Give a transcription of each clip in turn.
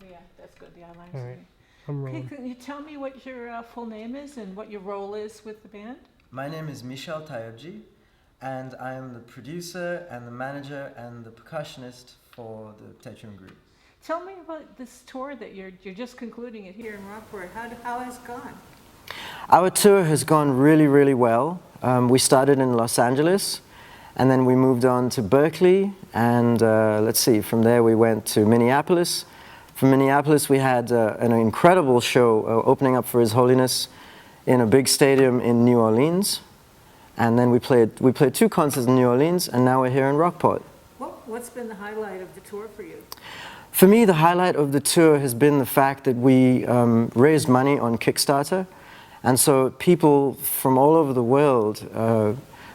Yeah, that's good. The eyeliner's All right, okay. I'm Okay, rolling. can you tell me what your full name is and what your role is with the band? My name is Michel Tayebji, and I am the producer and the manager and the percussionist for the Techung group. Tell me about this tour that you're just concluding it here in Rockport. How has it gone? Our tour has gone really, really well. We started in Los Angeles, and then we moved on to Berkeley, and let's see, from there we went to Minneapolis. From Minneapolis we had an incredible show opening up for His Holiness in a big stadium in New Orleans. And then we played 2 concerts in New Orleans, and now we're here in Rockport. What's been the highlight of the tour for you? For me, the highlight of the tour has been the fact that we raised money on Kickstarter. And so people from all over the world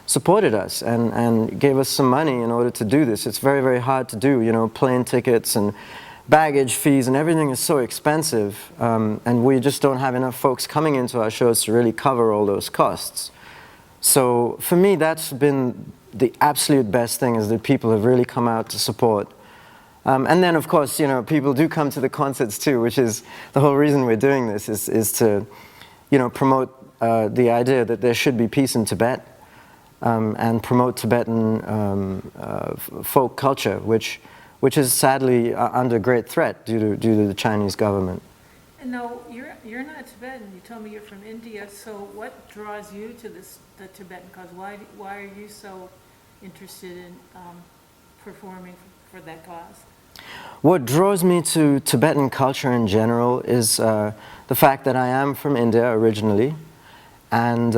supported us and gave us some money in order to do this. It's very, very hard to do, you know, plane tickets and baggage fees and everything is so expensive. And we just don't have enough folks coming into our shows to really cover all those costs. So for me, that's been the absolute best thing, is that people have really come out to support. And then, of course, you know, people do come to the concerts too, which is the whole reason we're doing this, is to, you know, promote the idea that there should be peace in Tibet, and promote Tibetan folk culture, which is sadly under great threat due to the Chinese government. And no, you're not Tibetan. You told me you're from India. So what draws you to the Tibetan cause? Why are you so interested in performing for that cause? What draws me to Tibetan culture in general is the fact that I am from India originally, and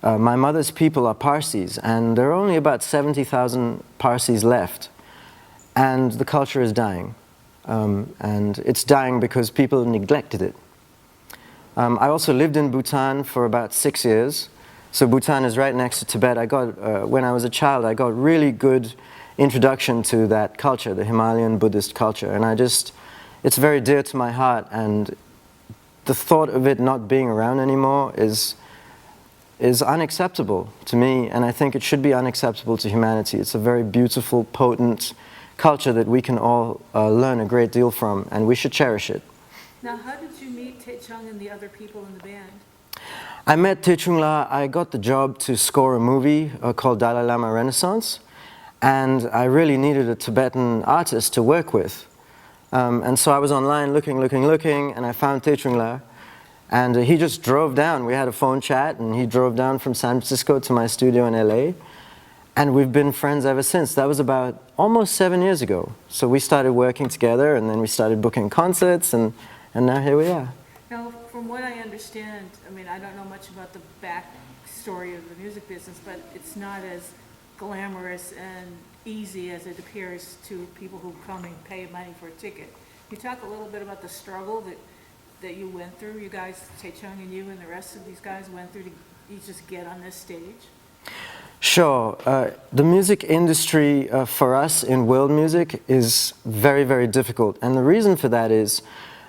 my mother's people are Parsis, and there are only about 70,000 Parsis left, and the culture is dying. And it's dying because people neglected it. I also lived in Bhutan for about 6 years. So Bhutan is right next to Tibet. When I was a child, I got really good introduction to that culture, the Himalayan Buddhist culture. And it's very dear to my heart. And the thought of it not being around anymore is unacceptable to me. And I think it should be unacceptable to humanity. It's a very beautiful, potent culture that we can all learn a great deal from, and we should cherish it. Now, how did you meet Techung and the other people in the band? I met Techung La. I got the job to score a movie called Dalai Lama Renaissance, and I really needed a Tibetan artist to work with. And so I was online looking, and I found Techung La, and he just drove down. We had a phone chat, and he drove down from San Francisco to my studio in LA. And we've been friends ever since. That was about almost 7 years ago. So we started working together, and then we started booking concerts, and now here we are. Now, from what I understand, I mean, I don't know much about the backstory of the music business, but it's not as glamorous and easy as it appears to people who come and pay money for a ticket. Can you talk a little bit about the struggle that you went through, you guys, Techung and you and the rest of these guys went through to just get on this stage? Sure. The music industry for us in world music is very, very difficult. And the reason for that is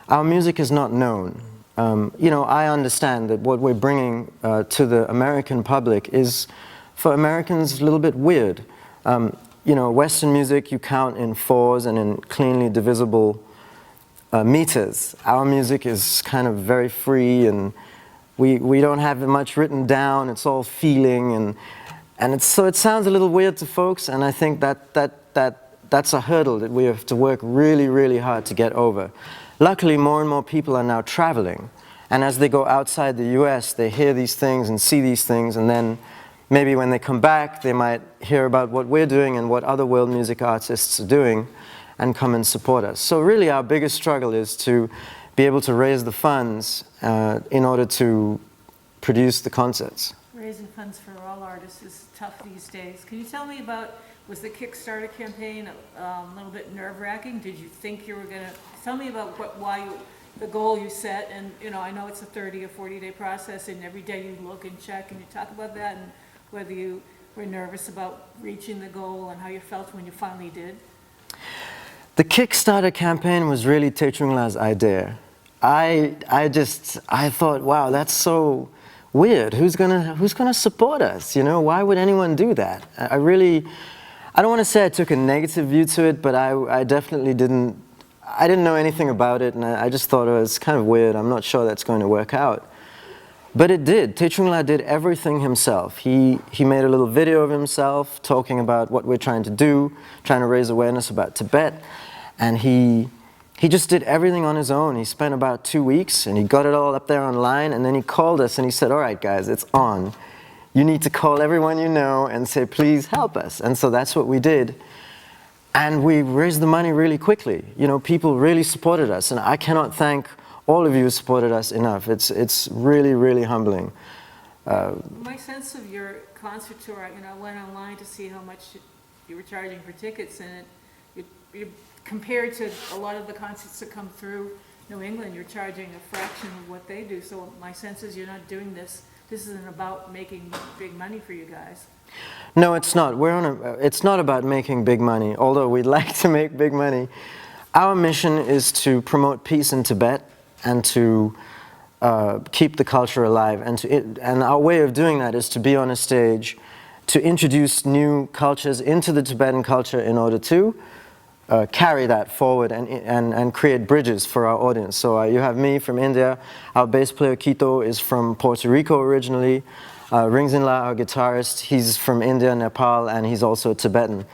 our music is not known. You know, I understand that what we're bringing to the American public is, for Americans, a little bit weird. You know, Western music you count in 4s and in cleanly divisible meters. Our music is kind of very free, and we don't have much written down. It's all feeling, and so it sounds a little weird to folks, and I think that's a hurdle that we have to work really, really hard to get over. Luckily, more and more people are now traveling, and as they go outside the US, they hear these things and see these things, and then maybe when they come back, they might hear about what we're doing and what other world music artists are doing and come and support us. So really our biggest struggle is to be able to raise the funds in order to produce the concerts. Raising funds for all artists is tough these days. Can you tell me about, was the Kickstarter campaign a little bit nerve-wracking? Did you think you were going to, tell me about the goal you set, and you know, I know it's a 30 or 40-day process, and every day you look and check, and you talk about that, and whether you were nervous about reaching the goal and how you felt when you finally did. The Kickstarter campaign was really Techung La's idea. I thought, wow, that's so weird. Who's gonna support us? You know, why would anyone do that? I don't want to say I took a negative view to it, but I definitely didn't. I didn't know anything about it, and I just thought, oh, it's kind of weird. I'm not sure that's going to work out. But it did. Techung did everything himself. He made a little video of himself talking about what we're trying to do, trying to raise awareness about Tibet, and he just did everything on his own. He spent about 2 weeks, and he got it all up there online, and then he called us and he said, all right, guys, it's on. You need to call everyone you know and say, please help us. And so that's what we did. And we raised the money really quickly. You know, people really supported us, and I cannot thank all of you who supported us enough. It's really, really humbling. My sense of your concert tour, you know, I went online to see how much you were charging for tickets, and you compared to a lot of the concerts that come through New England, you're charging a fraction of what they do. So my sense is you're not doing this. This isn't about making big money for you guys. No, it's not. It's not about making big money, although we'd like to make big money. Our mission is to promote peace in Tibet and to keep the culture alive. And our way of doing that is to be on a stage, to introduce new cultures into the Tibetan culture in order to carry that forward and create bridges for our audience. So you have me from India. Our bass player Kito is from Puerto Rico originally. Ringzinla, our guitarist, he's from India, Nepal, and he's also Tibetan.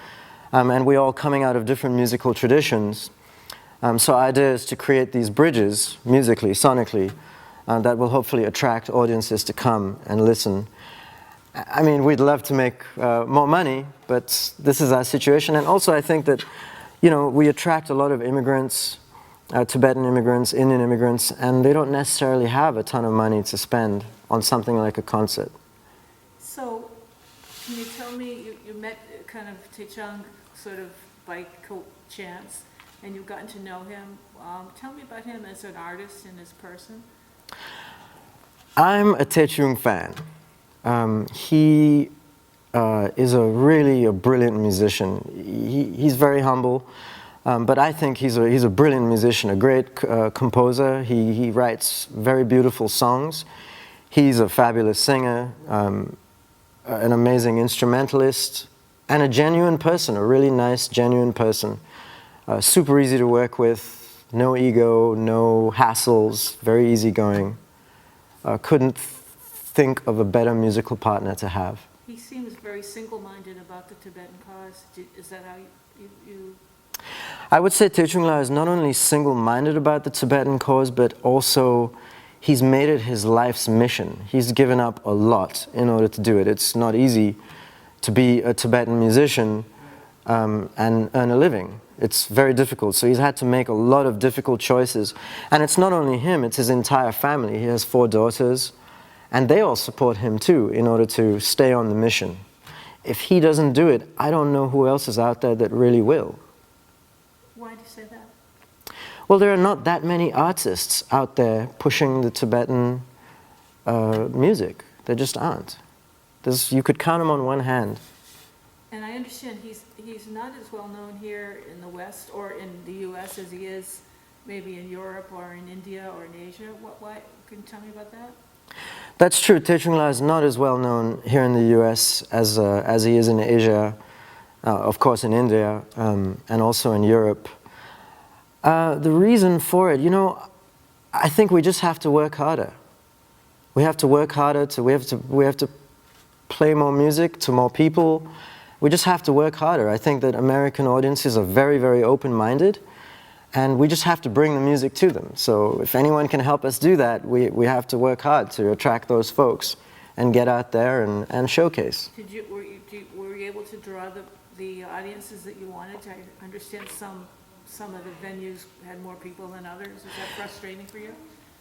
And we're all coming out of different musical traditions. So our idea is to create these bridges, musically, sonically, that will hopefully attract audiences to come and listen. I mean, we'd love to make more money, but this is our situation. And also I think that, you know, we attract a lot of immigrants, Tibetan immigrants, Indian immigrants, and they don't necessarily have a ton of money to spend on something like a concert. So, can you tell me, you met kind of Techung sort of by chance, and you've gotten to know him. Tell me about him as an artist and as a person. I'm a Techung fan. He is really a brilliant musician. He's very humble, but I think he's a brilliant musician, a great composer. He writes very beautiful songs. He's a fabulous singer, an amazing instrumentalist, and a genuine person, a really nice, genuine person. Super easy to work with, no ego, no hassles, very easygoing. Couldn't think of a better musical partner to have. He seems very single-minded about the Tibetan cause. Is that how you... I would say Techung is not only single-minded about the Tibetan cause, but also he's made it his life's mission. He's given up a lot in order to do it. It's not easy to be a Tibetan musician and earn a living. It's very difficult. So he's had to make a lot of difficult choices. And it's not only him, it's his entire family. He has 4 daughters, and they all support him too in order to stay on the mission. If he doesn't do it, I don't know who else is out there that really will. Why do you say that? Well, there are not that many artists out there pushing the Tibetan music. There just aren't. You could count them on one hand. And I understand he's not as well known here in the West or in the U.S. as he is maybe in Europe or in India or in Asia. Why? Can you tell me about that? That's true. Techung is not as well known here in the U.S. as he is in Asia, of course in India, and also in Europe. The reason for it, you know, I think we just have to work harder. We have to work harder. We have to play more music to more people. We just have to work harder. I think that American audiences are very, very open-minded, and we just have to bring the music to them. So if anyone can help us do that, we have to work hard to attract those folks and get out there and showcase. Were you able to draw the audiences that you wanted? I understand some of the venues had more people than others. Is that frustrating for you?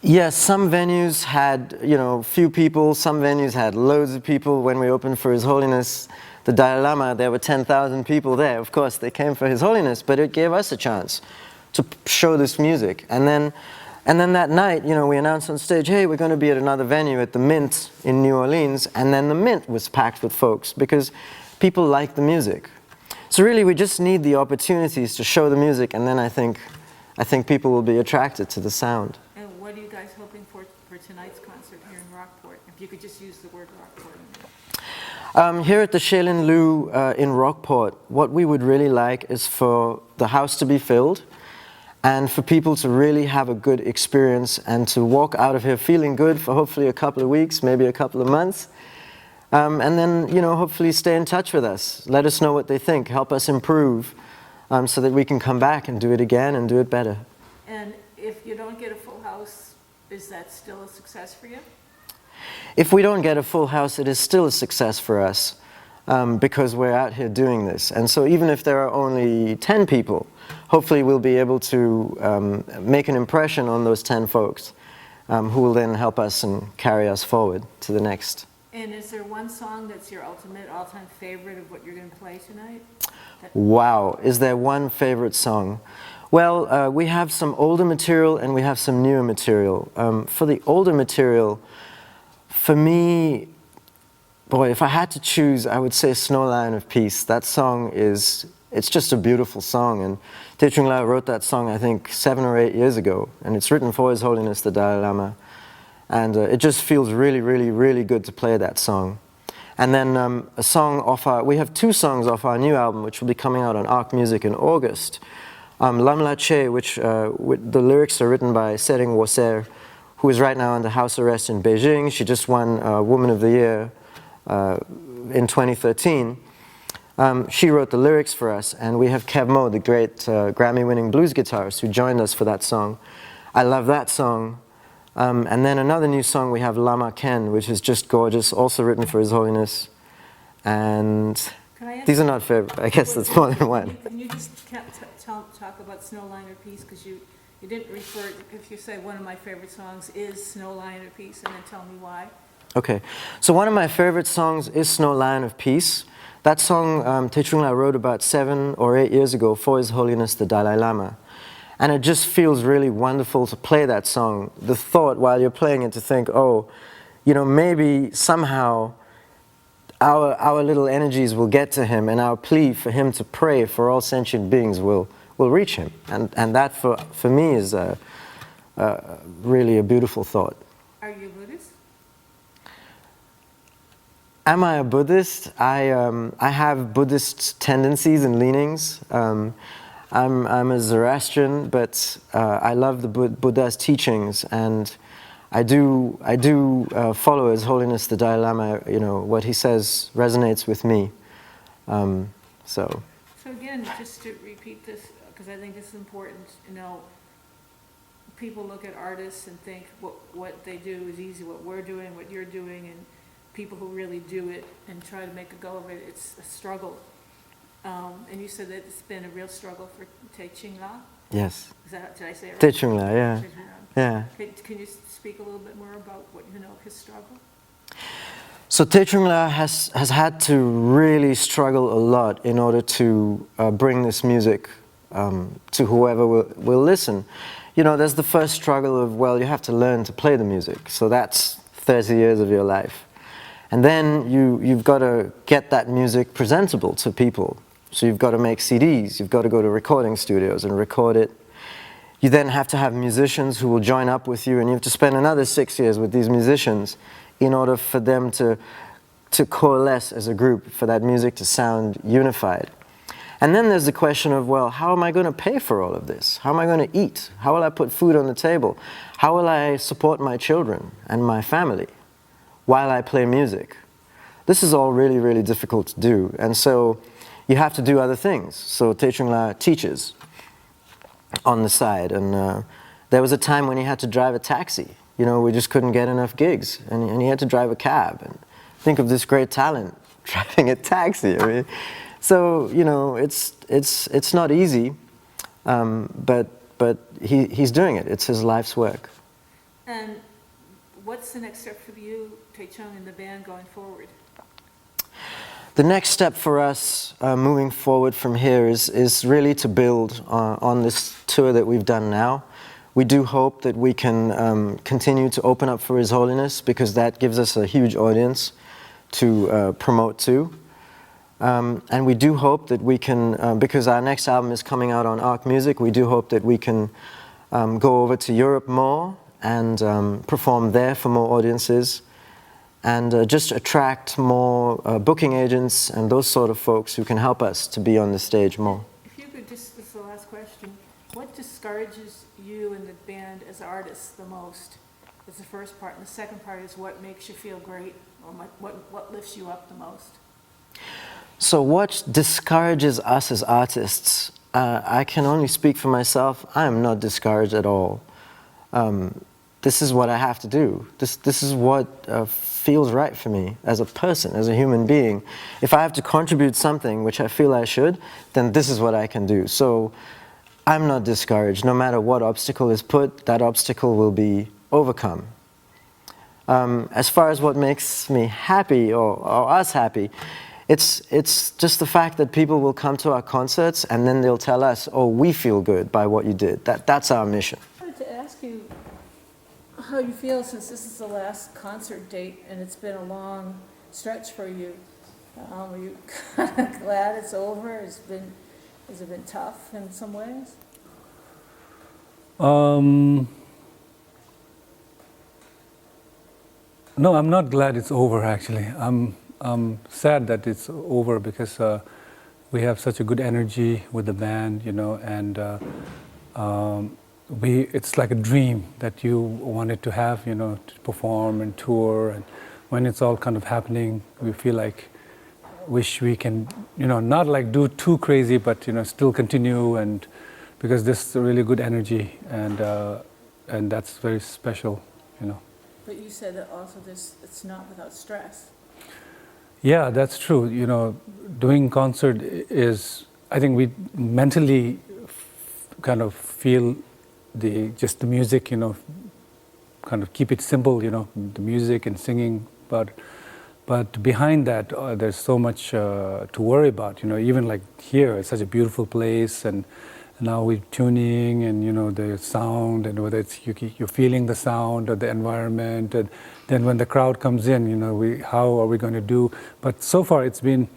Yes, some venues had, you know, few people. Some venues had loads of people. When we opened for His Holiness the Dalai Lama, there were 10,000 people there. Of course, they came for His Holiness, but it gave us a chance to show this music. And then that night, you know, we announced on stage, hey, we're going to be at another venue at the Mint in New Orleans, and then the Mint was packed with folks because people like the music. So really, we just need the opportunities to show the music, and then I think people will be attracted to the sound. And what are you guys hoping for tonight's concert here in Rockport? If you could just use the word Rockport. Here at the Shaolin Lu in Rockport, what we would really like is for the house to be filled and for people to really have a good experience and to walk out of here feeling good for hopefully a couple of weeks, maybe a couple of months. And then, you know, hopefully stay in touch with us. Let us know what they think. Help us improve so that we can come back and do it again and do it better. And if you don't get a full house, is that still a success for you? If we don't get a full house, it is still a success for us because we're out here doing this. And so even if there are only 10 people, hopefully we'll be able to make an impression on those 10 folks who will then help us and carry us forward to the next. And is there one song that's your ultimate all-time favorite of what you're going to play tonight? Wow, is there one favorite song? Well, we have some older material and we have some newer material. For the older material, for me, boy, if I had to choose, I would say Snow Lion of Peace. That song it's just a beautiful song, and Techung Rockport wrote that song, I think, 7 or 8 years ago, and it's written for His Holiness the Dalai Lama. And it just feels really, really, really good to play that song. And then a song off we have 2 songs off our new album, which will be coming out on Arc Music in August. Lam La Che, which the lyrics are written by Sering Woser, who is right now under house arrest in Beijing. She just won Woman of the Year in 2013. She wrote the lyrics for us, and we have Kev Mo, the great Grammy-winning blues guitarist, who joined us for that song. I love that song. And then another new song we have, Lama Ken, which is just gorgeous, also written for His Holiness. And these are not favorite, I guess that's more than one. Can you just talk about Snow Lion of Peace, because you didn't refer, if you say one of my favorite songs is Snow Lion of Peace, and then tell me why. Okay, so one of my favorite songs is Snow Lion of Peace. That song Techung Rockport wrote about 7 or 8 years ago for His Holiness the Dalai Lama. And it just feels really wonderful to play that song. The thought while you're playing it to think, oh, you know, maybe somehow our little energies will get to him, and our plea for him to pray for all sentient beings will reach him. And that for me is really a beautiful thought. Are you Buddhist? Am I a Buddhist? I have Buddhist tendencies and leanings. I'm a Zoroastrian, but I love the Buddha's teachings, and I do follow His Holiness the Dalai Lama. You know, what he says resonates with me. So again, just to repeat this, because I think this is important. You know, people look at artists and think what they do is easy. What we're doing, what you're doing, and people who really do it and try to make a go of it, it's a struggle. And you said that it's been a real struggle for Techung Rockport? yes. Did I say it right? Techung Rockport, yeah. Yeah. Can you speak a little bit more about what you know of his struggle? So Techung Rockport has had to really struggle a lot in order to bring this music to whoever will listen. You know, there's the first struggle of, well, you have to learn to play the music. So that's 30 years of your life. And then you've got to get that music presentable to people. So you've got to make CDs, you've got to go to recording studios and record it. You then have to have musicians who will join up with you, and you have to spend another 6 years with these musicians in order for them to coalesce as a group, for that music to sound unified. And then there's the question of, well, how am I going to pay for all of this? How am I going to eat? How will I put food on the table? How will I support my children and my family while I play music? This is all really, really difficult to do. And so you have to do other things. So Techung Rockport teaches on the side. And there was a time when he had to drive a taxi. You know, we just couldn't get enough gigs. And he had to drive a cab. And think of this great talent driving a taxi. I mean, so, you know, it's not easy, but he's doing it. It's his life's work. And what's the next step for you, Techung, and the band going forward? The next step for us moving forward from here is really to build on this tour that we've done now. We do hope that we can continue to open up for His Holiness, because that gives us a huge audience to promote to. And we do hope that we can, because our next album is coming out on Arc Music, we do hope that we can go over to Europe more and perform there for more audiences, and just attract more booking agents and those sort of folks who can help us to be on the stage more. If you could just, this is the last question. question. What discourages you and the band as artists the most? That's the first part. And the second part is what makes you feel great, or what lifts you up the most? So what discourages us as artists? I can only speak for myself. I am not discouraged at all. This is what I have to do. This is what feels right for me as a person, as a human being. If I have to contribute something, which I feel I should, then this is what I can do. So I'm not discouraged. No matter what obstacle is put, that obstacle will be overcome. As far as what makes me happy, or us happy, it's just the fact that people will come to our concerts and then they'll tell us, oh, we feel good by what you did. That's our mission. I wanted to ask you how you feel since this is the last concert date and it's been a long stretch for you. Are you kind of glad it's over? Has it been tough in some ways? No, I'm not glad it's over, actually. I'm sad that it's over because we have such a good energy with the band, you know, and it's like a dream that you wanted to have, you know, to perform and tour. And when it's all kind of happening, we feel like wish we can, you know, not like do too crazy, but, you know, still continue, and because this is a really good energy, and that's very special, you know. But you said that also it's not without stress. Yeah, that's true. You know, doing concert is, I think we mentally kind of feel just the music, you know, kind of keep it simple, you know, the music and singing, but behind that, there's so much to worry about, you know, even like here, it's such a beautiful place, and now we're tuning, and, you know, the sound, and whether it's you're feeling the sound or the environment, and then when the crowd comes in, you know, how are we going to do? But so far it's been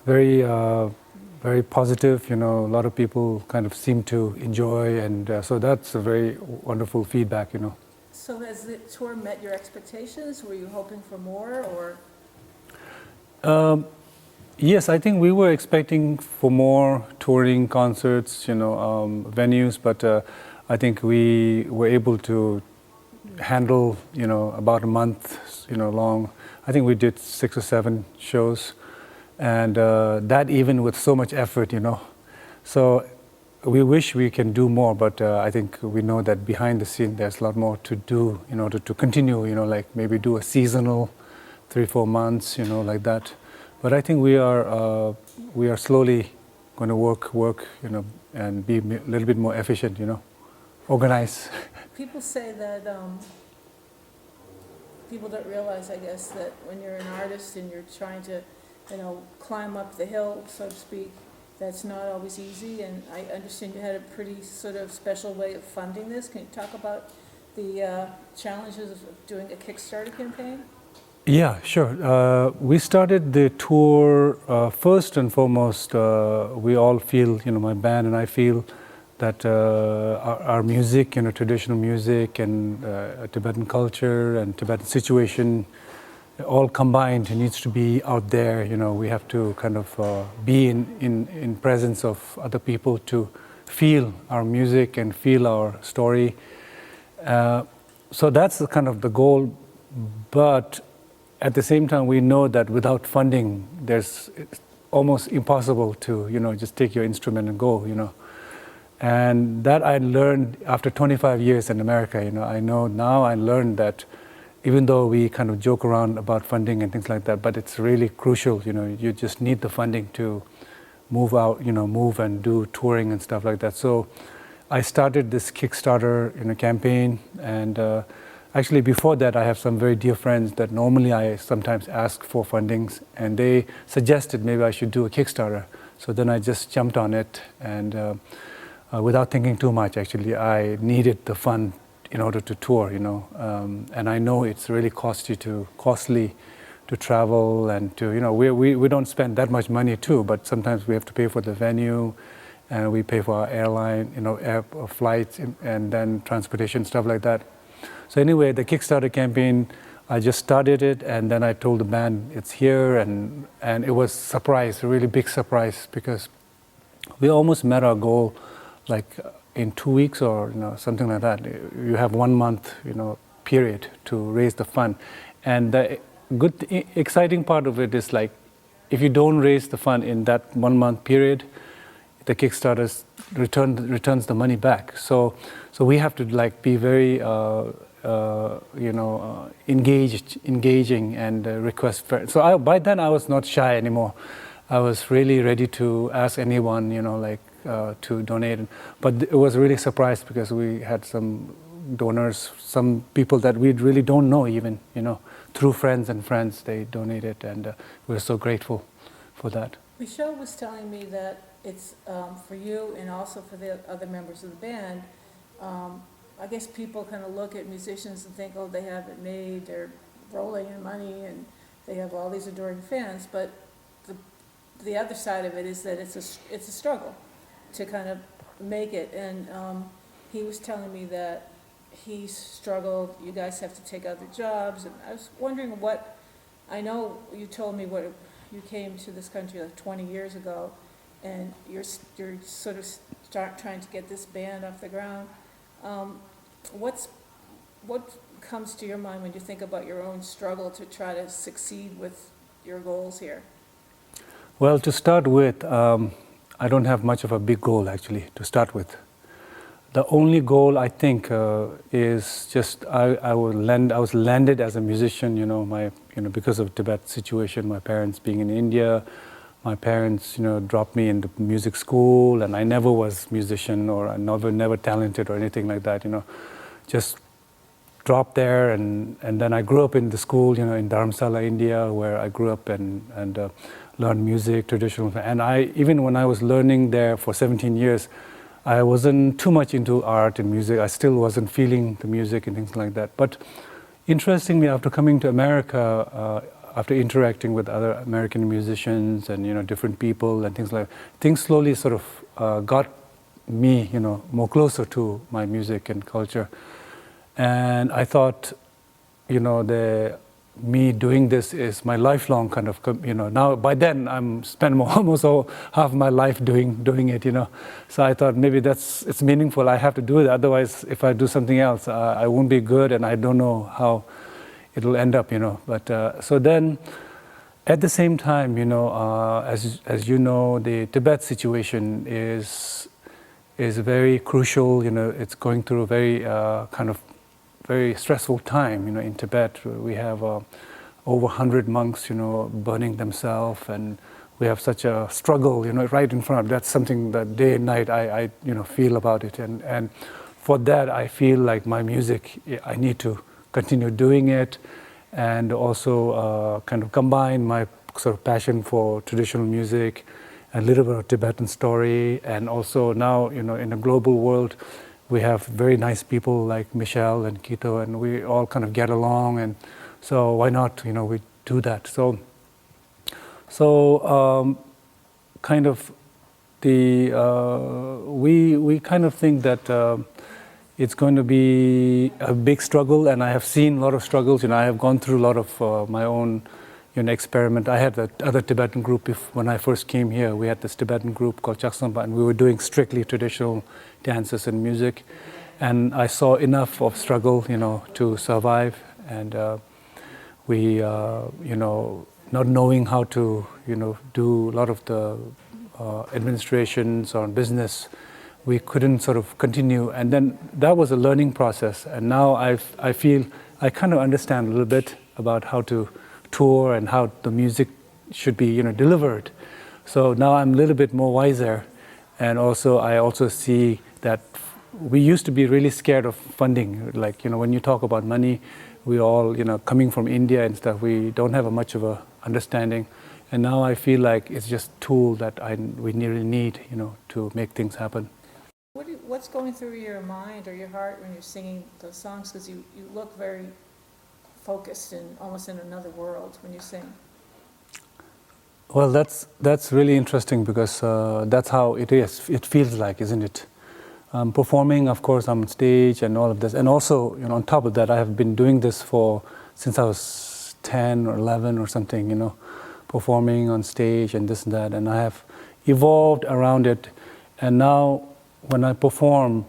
very, very positive, you know, a lot of people kind of seem to enjoy, and so that's a very wonderful feedback, you know. So has the tour met your expectations? Were you hoping for more, or? Yes, I think we were expecting for more touring concerts, you know, venues, but I think we were able to handle, you know, about a month, you know, long. I think we did 6 or 7 shows, and that even with so much effort, you know. So we wish we can do more, but I think we know that behind the scene there's a lot more to do in order to continue, you know, like maybe do a seasonal 3-4 months, you know, like that. But I think we are slowly going to work, you know, and be a little bit more efficient, you know, organize. People say that people don't realize, I guess, that when you're an artist and you're trying to, you know, climb up the hill, so to speak, that's not always easy. And I understand you had a pretty sort of special way of funding this. Can you talk about the challenges of doing a Kickstarter campaign? Yeah, sure. We started the tour first and foremost. We all feel, you know, my band and I feel that our music, you know, traditional music and Tibetan culture and Tibetan situation, all combined, needs to be out there. You know, we have to kind of be in presence of other people to feel our music and feel our story. So that's the kind of the goal, but at the same time, we know that without funding, it's almost impossible to, you know, just take your instrument and go, you know. And that I learned after 25 years in America, you know. I know now I learned that even though we kind of joke around about funding and things like that, but it's really crucial, you know. You just need the funding to move out, you know, move and do touring and stuff like that. So I started this Kickstarter, you know, campaign, and actually, before that, I have some very dear friends that normally I sometimes ask for fundings, and they suggested maybe I should do a Kickstarter. So then I just jumped on it, and without thinking too much, actually, I needed the fund in order to tour, you know. And I know it's really costly to travel and to, you know, we don't spend that much money too, but sometimes we have to pay for the venue, and we pay for our airline, you know, flights, and then transportation, stuff like that. So anyway, the Kickstarter campaign, I just started it, and then I told the band it's here, and it was a really big surprise, because we almost met our goal like in 2 weeks or something like that. You have 1 month period to raise the fund, and the exciting part of it is like if you don't raise the fund in that 1 month period, the Kickstarter returns the money back. So we have to like be very engaging and request. So by then I was not shy anymore. I was really ready to ask anyone, to donate. But it was really surprised because we had some donors, some people that we really don't know even, through friends and friends, they donated, and we're so grateful for that. Michelle was telling me that it's for you and also for the other members of the band. I guess people kind of look at musicians and think, oh, they have it made, they're rolling in money, and they have all these adoring fans. But the other side of it is that it's a struggle to kind of make it. And he was telling me that he struggled. You guys have to take other jobs, and I was wondering I know you told me you came to this country like 20 years ago, and you're sort of trying to get this band off the ground. What comes to your mind when you think about your own struggle to try to succeed with your goals here? Well, to start with, I don't have much of a big goal actually to start with. The only goal I think is just I was landed as a musician. Because of Tibet situation, my parents being in India, my parents dropped me into music school, and I never was musician or I never talented or anything like that. Just dropped there, and then I grew up in the school, in Dharamsala, India, where I grew up and learned music, traditional. And even when I was learning there for 17 years, I wasn't too much into art and music. I still wasn't feeling the music and things like that. But interestingly, after coming to America, after interacting with other American musicians and different people and things slowly sort of got me more closer to my music and culture. And I thought, me doing this is my lifelong kind of, now by then I'm spent almost half my life doing it, So I thought maybe it's meaningful. I have to do it. Otherwise, if I do something else, I won't be good, and I don't know how it'll end up, But so then, at the same time, as you know, the Tibet situation is very crucial. It's going through a very kind of very stressful time. In Tibet, we have over 100 monks, burning themselves, and we have such a struggle, right in front. That's something that day and night I feel about it, and for that I feel like my music, I need to continue doing it, and also kind of combine my sort of passion for traditional music, a little bit of Tibetan story, and also now in a global world, we have very nice people like Michelle and Kito, and we all kind of get along, and so why not we do that. So kind of we kind of think that it's going to be a big struggle, and I have seen a lot of struggles. I have gone through a lot of my own experiment. I had the other Tibetan group when I first came here. We had this Tibetan group called Chaksampa, and we were doing strictly traditional dances and music. And I saw enough of struggle, to survive. And we, not knowing how to, do a lot of the administrations or business, we couldn't sort of continue. And then that was a learning process. And now I feel I kind of understand a little bit about how to tour and how the music should be delivered. So now I'm a little bit more wiser, and also I also see that we used to be really scared of funding. Like when you talk about money, we all coming from India and stuff, we don't have much of a understanding, and now I feel like it's just a tool that we really need to make things happen. What's going through your mind or your heart when you're singing those songs? Because you look very focused and almost in another world when you sing. Well, that's really interesting, because that's how it is. It feels like, isn't it? Performing, of course, I'm on stage and all of this, and also on top of that, I have been doing this since I was 10 or 11 or something. Performing on stage and this and that, and I have evolved around it, and now when I perform,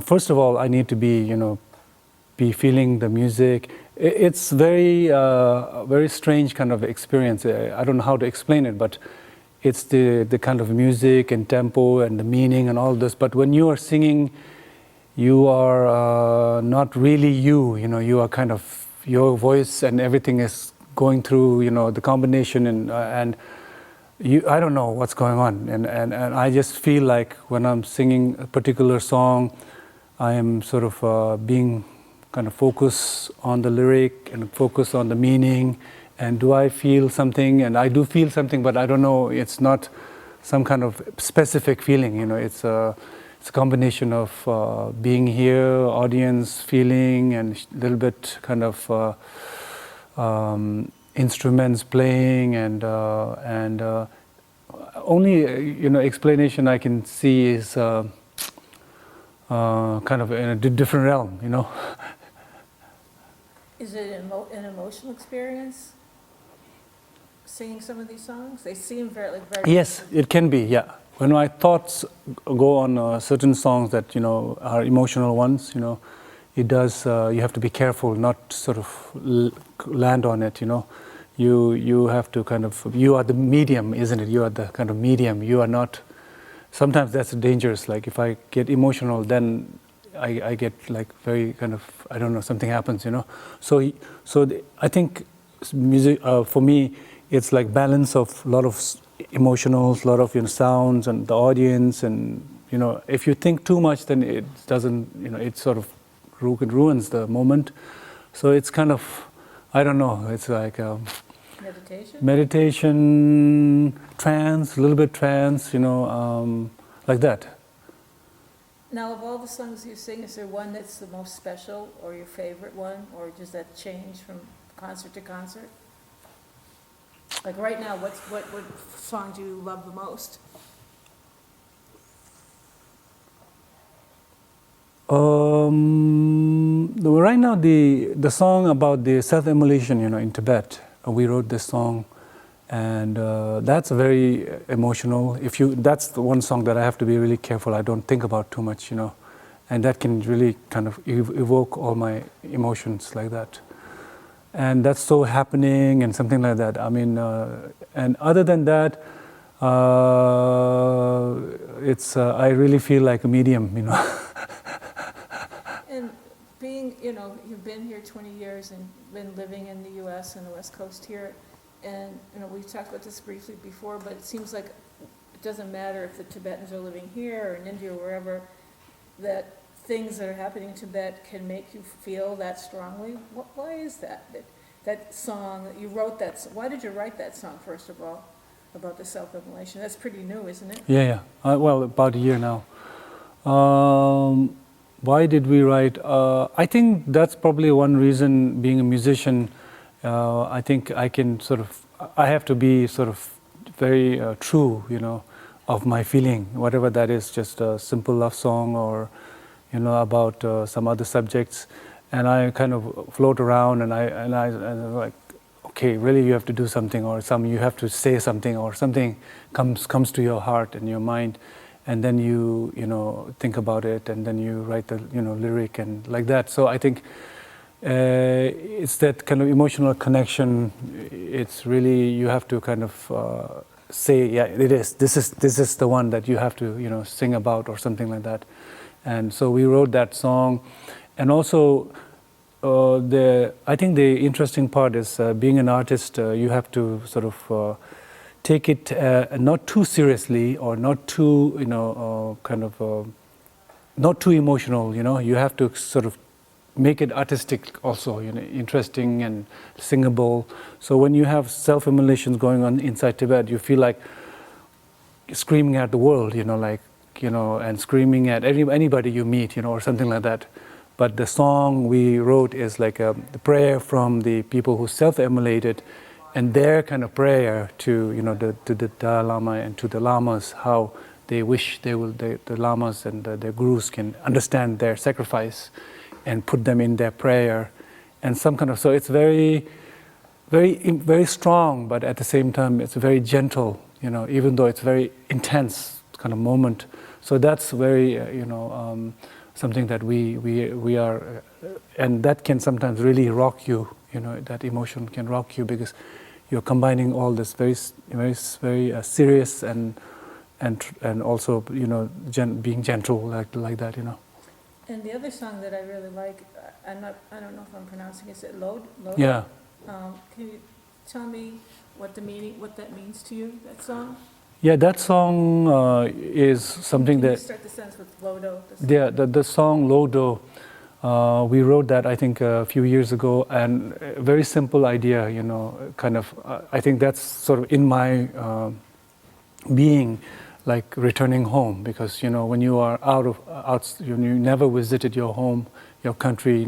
first of all, I need to be, be feeling the music. It's very strange kind of experience. I don't know how to explain it, but it's the kind of music and tempo and the meaning and all this. But when you are singing, you are not really you. You are kind of, your voice and everything is going through, the combination and you, I don't know what's going on. And I just feel like when I'm singing a particular song, I am sort of being kind of focused on the lyric and focus on the meaning. And do I feel something? And I do feel something, but I don't know. It's not some kind of specific feeling. It's a combination of being here, audience feeling, and a little bit kind of instruments playing, and only explanation I can see is kind of in a different realm. Is it an emotional experience, singing some of these songs? They seem very. Yes, it can be, yeah. When my thoughts go on certain songs that, are emotional ones, it does, you have to be careful not sort of land on it, You have to kind of, you are the medium, isn't it? You are the kind of medium. You are not, sometimes that's dangerous. Like if I get emotional, then I get like very kind of, I don't know, something happens, So I think music, for me, it's like balance of a lot of emotionals, a lot of sounds and the audience, and if you think too much, then it doesn't, it sort of ruins the moment. So it's kind of, I don't know, it's like meditation, trance, a little bit trance, like that. Now, of all the songs you sing, is there one that's the most special, or your favorite one, or does that change from concert to concert? Like right now, what song do you love the most? Right now, the song about the self-immolation, in Tibet, we wrote this song, and that's very emotional. That's the one song that I have to be really careful. I don't think about too much, and that can really kind of evoke all my emotions like that. And that's so happening and something like that. I mean, and other than that, it's I really feel like a medium, And being, you've been here 20 years and been living in the U.S. and the West Coast here, and we talked about this briefly before, but it seems like it doesn't matter if the Tibetans are living here or in India or wherever, that things that are happening in Tibet can make you feel that strongly. Why is that? That song that you wrote, why did you write that song, first of all, about the self-immolation? That's pretty new, isn't it? Yeah. Well, about a year now. Why did we write? I think that's probably one reason, being a musician, I think I have to be sort of very true, of my feeling, whatever that is, just a simple love song or, about some other subjects. And I kind of float around and I'm like, okay, really you have to do something, or you have to say something, or something comes to your heart and your mind, and then you think about it, and then you write the lyric and like that. So I think it's that kind of emotional connection. It's really, you have to kind of say, yeah, it is. This is the one that you have to sing about, or something like that. And so we wrote that song, and also I think the interesting part is being an artist. You have to sort of take it not too seriously, or not too not too emotional. You have to sort of make it artistic also, interesting and singable. So when you have self-immolations going on inside Tibet, you feel like screaming at the world, and screaming at anybody you meet, or something like that. But the song we wrote is like the prayer from the people who self-immolated, and their kind of prayer to the Dalai Lama and to the lamas, how they wish the lamas and their gurus can understand their sacrifice and put them in their prayer, and some kind of, so it's very, very, very strong, but at the same time it's very gentle, even though it's very intense kind of moment. So that's very, something that we are, and that can sometimes really rock you. That emotion can rock you because you're combining all this very, very, very serious and also, being gentle like that. And the other song that I really like, I don't know if I'm pronouncing it, is it Load? Yeah. Can you tell me what that means to you, that song? Yeah, that song is something Can you that. start the sentence with Lodo? Yeah, the song Lodo, we wrote that I think a few years ago, and a very simple idea, kind of, I think that's sort of in my being, like returning home, because when you are out, you never visited your home, your country,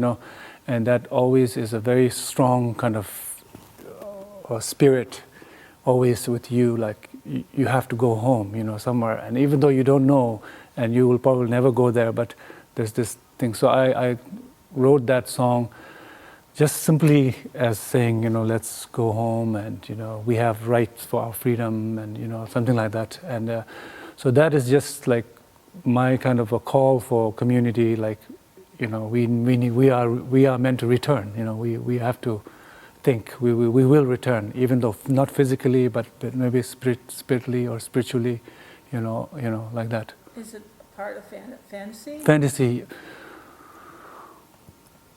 and that always is a very strong kind of spirit, always with you, like you have to go home, somewhere, and even though you don't know, and you will probably never go there, but there's this thing. So I wrote that song just simply as saying, let's go home, and we have rights for our freedom, and something like that. And so that is just like my kind of a call for community, like we are meant to return. We have to think we will return, even though not physically, but maybe spiritually or spiritually, like that. Is it part of fantasy? Fantasy.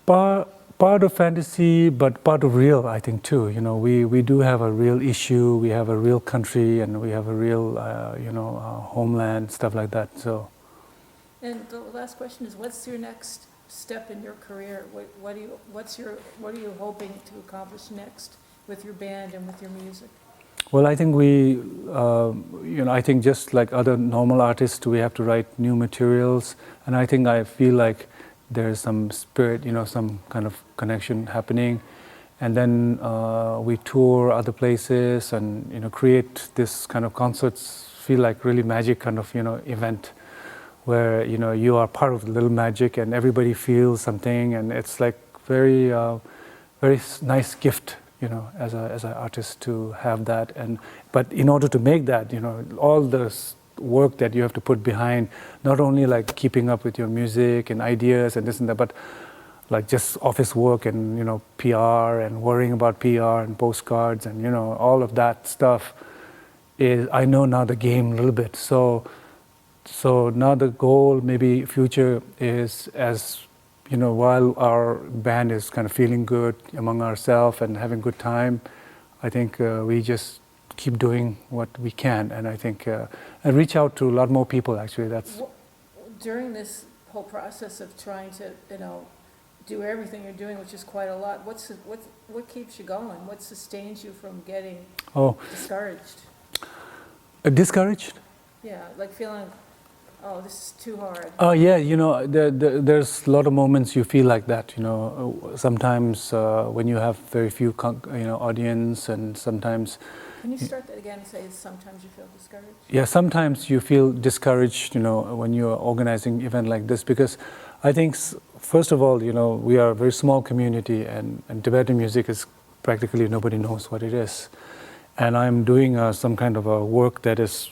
Part of fantasy, but part of real, I think too. We do have a real issue. We have a real country, and we have a real, homeland, stuff like that. So. And the last question is, what's your next step in your career? What are you hoping to accomplish next with your band and with your music? Well, I think I think just like other normal artists, we have to write new materials, and I feel like there's some spirit, some kind of connection happening, and then we tour other places and create this kind of concerts. Feel like really magic kind of event, where you are part of the little magic, and everybody feels something, and it's like very very nice gift, as an artist to have that. But in order to make that, all the work that you have to put behind, not only like keeping up with your music and ideas and this and that, but like just office work and PR and worrying about PR and postcards and all of that stuff is, I know now the game a little bit. So now the goal, maybe future, is as while our band is kind of feeling good among ourselves and having good time, I think we just keep doing what we can, and I think and reach out to a lot more people. Actually, that's during this whole process of trying to do everything you're doing, which is quite a lot. What keeps you going? What sustains you from getting discouraged? Discouraged? Yeah, like feeling, oh, this is too hard. Oh yeah, there's a lot of moments you feel like that. Sometimes when you have very few audience, and sometimes. Can you start that again and say sometimes you feel discouraged? Yeah, sometimes you feel discouraged, when you're organizing event like this, because I think, first of all, we are a very small community, and Tibetan music is practically nobody knows what it is. And I'm doing some kind of a work that is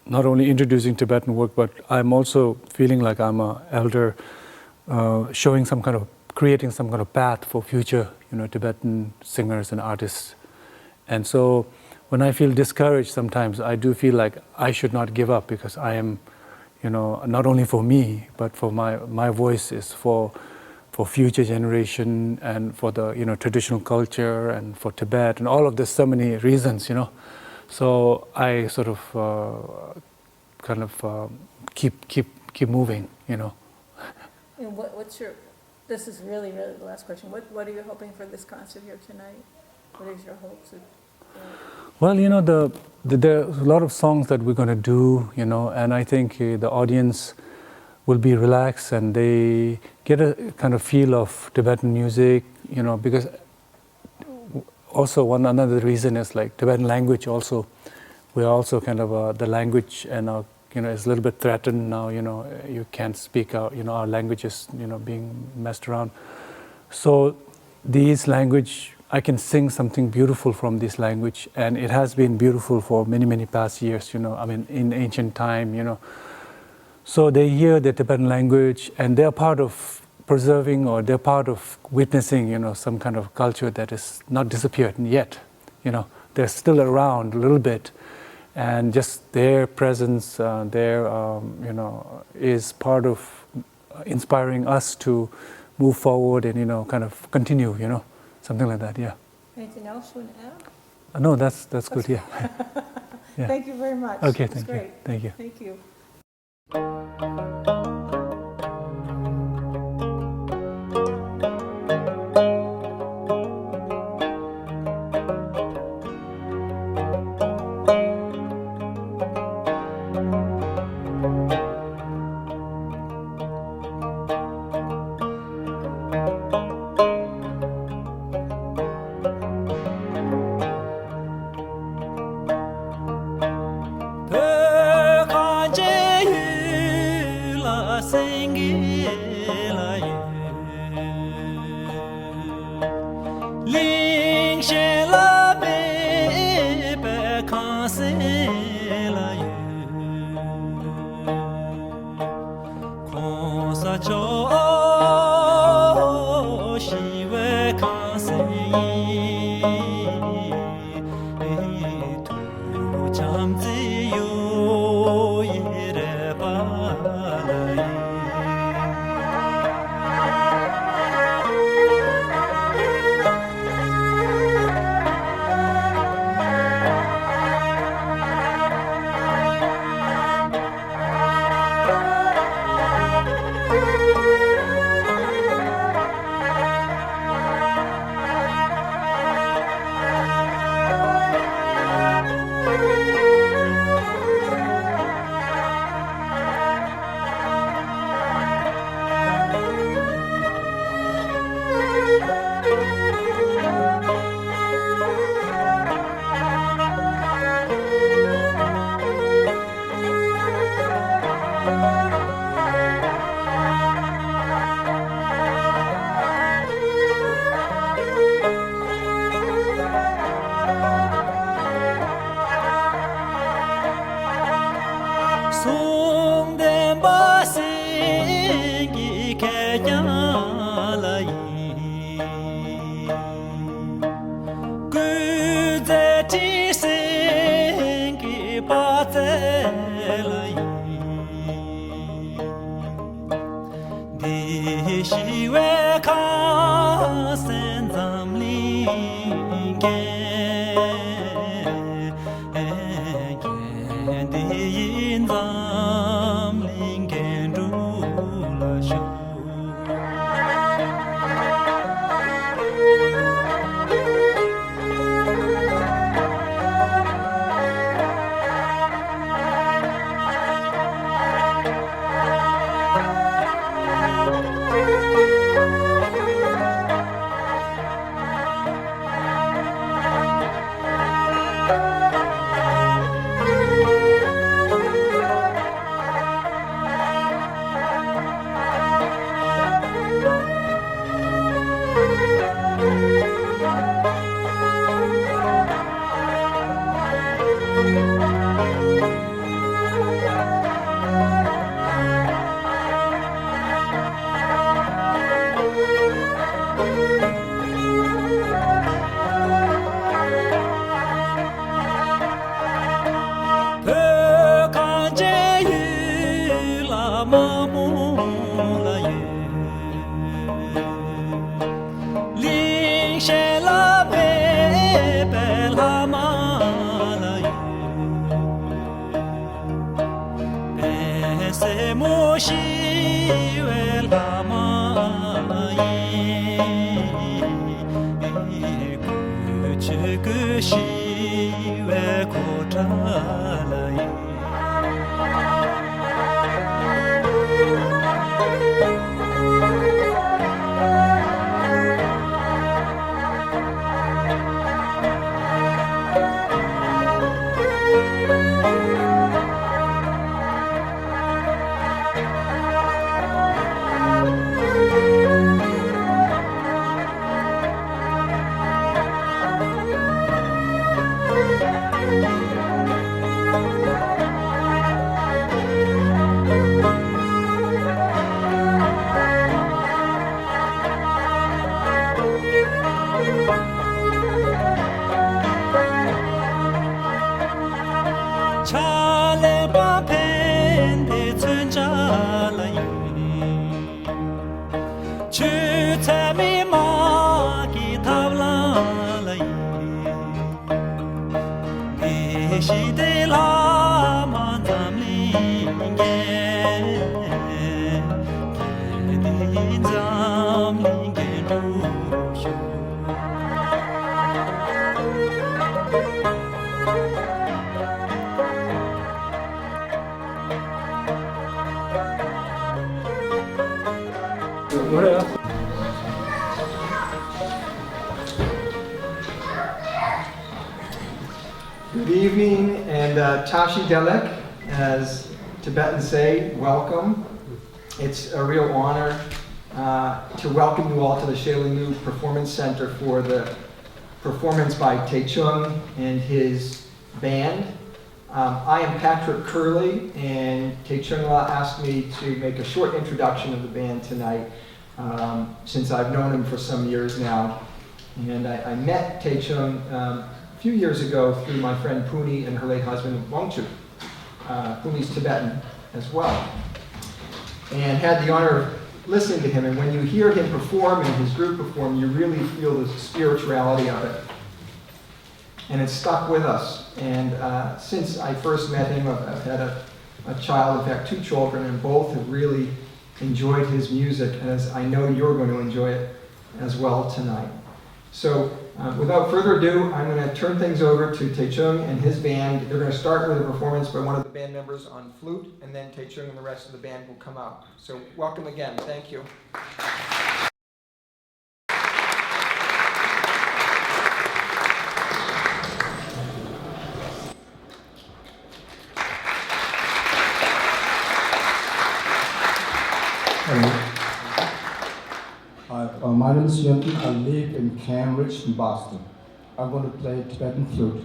not only introducing Tibetan work, but I'm also feeling like I'm an elder, creating some kind of path for future, Tibetan singers and artists. And so when I feel discouraged sometimes, I do feel like I should not give up, because I am, not only for me, but for my voice is for future generation, and for the, traditional culture, and for Tibet, and all of this, so many reasons, So I sort of kind of keep moving, And this is really, really the last question. What are you hoping for this concert here tonight? What is your hopes? Well, there are a lot of songs that we're going to do, and I think the audience will be relaxed, and they get a kind of feel of Tibetan music, because also another reason is like Tibetan language also. We're also kind of the language, and is a little bit threatened now. You can't speak our language is being messed around. So these language, I can sing something beautiful from this language, and it has been beautiful for many past years. In ancient time, So they hear the Tibetan language, and they're part of preserving, or they're part of witnessing, some kind of culture that is not disappeared yet. They're still around a little bit, and just their presence, is part of inspiring us to move forward and kind of continue, something like that. Yeah. Anything else you want to add? No, that's good. Yeah. Yeah. Thank you very much. Okay. That's Thank you. great. Thank you. Thank you. Good evening, and Tashi Delek, as Tibetans say, welcome. It's a real honor to welcome you all to the Shailinu Performance Center for the performance by Techung and his band. I am Patrick Curley, and Techung asked me to make a short introduction of the band tonight, since I've known him for some years now. And I met Techung a few years ago through my friend Puni and her late husband Wangchu. Puni's Tibetan as well. And had the honor of listening to him. And when you hear him perform and his group perform, you really feel the spirituality of it. And it's stuck with us. And since I first met him, I've had a child, in fact 2 children, and both have really enjoyed his music, as I know you're going to enjoy it as well tonight. So without further ado, I'm going to turn things over to Techung and his band. They're going to start with a performance by one of the band members on flute, and then Techung and the rest of the band will come out. So welcome again. Thank you. Hello. My name is Yuntin. I live in Cambridge, in Boston. I'm going to play Tibetan flute.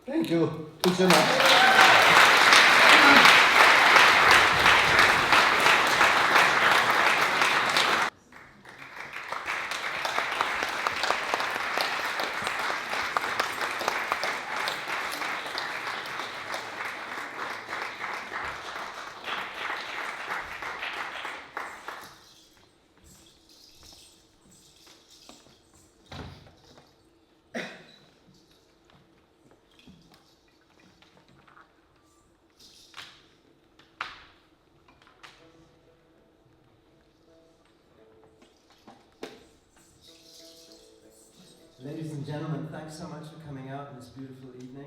Thank you. Thanks so much. Ladies and gentlemen, thanks so much for coming out on this beautiful evening.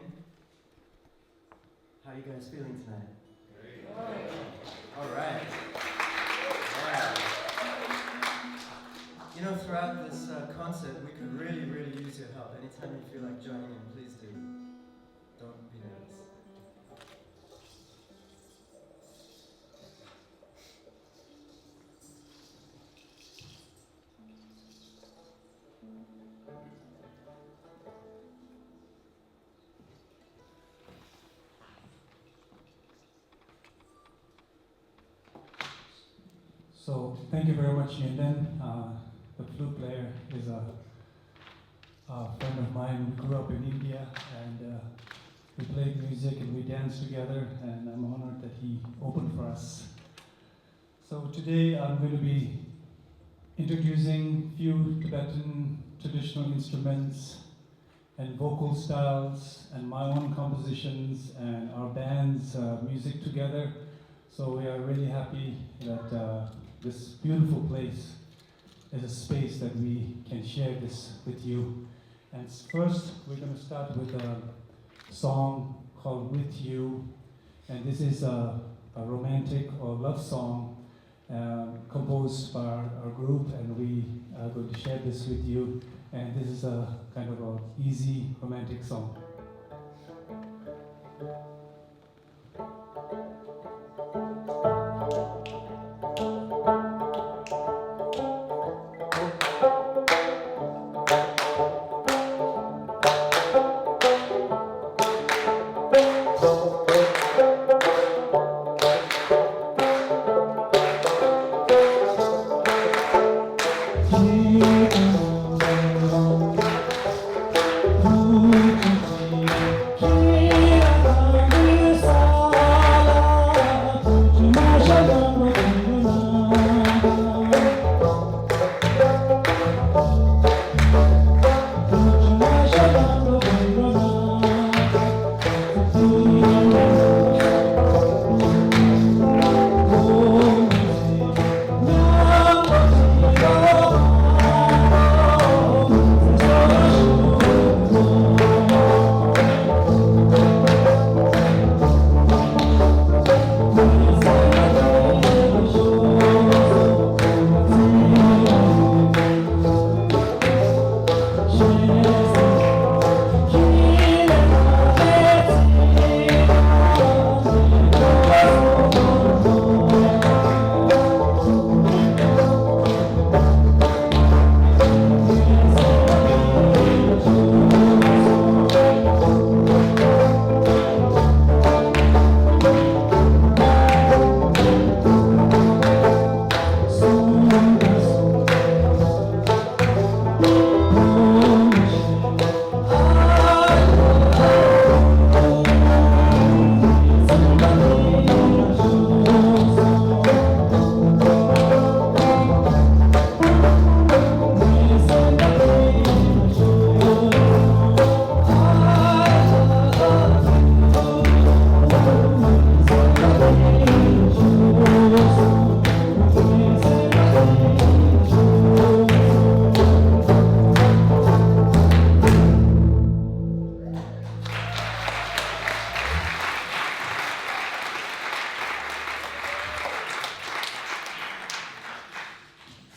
How are you guys feeling tonight? Great. All right. Yeah. You know, throughout this concert, we could really, really use your help. Anytime you feel like joining in, please do. Don't be nervous. So thank you very much, Yandan. The flute player is a friend of mine. We grew up in India, and we played music and we danced together, and I'm honored that he opened for us. So today I'm going to be introducing few Tibetan traditional instruments and vocal styles and my own compositions and our band's music together. So we are really happy that this beautiful place is a space that we can share this with you. And first we're going to start with a song called With You, and this is a romantic or love song composed by our group, and we are going to share this with you. And this is a kind of an easy romantic song.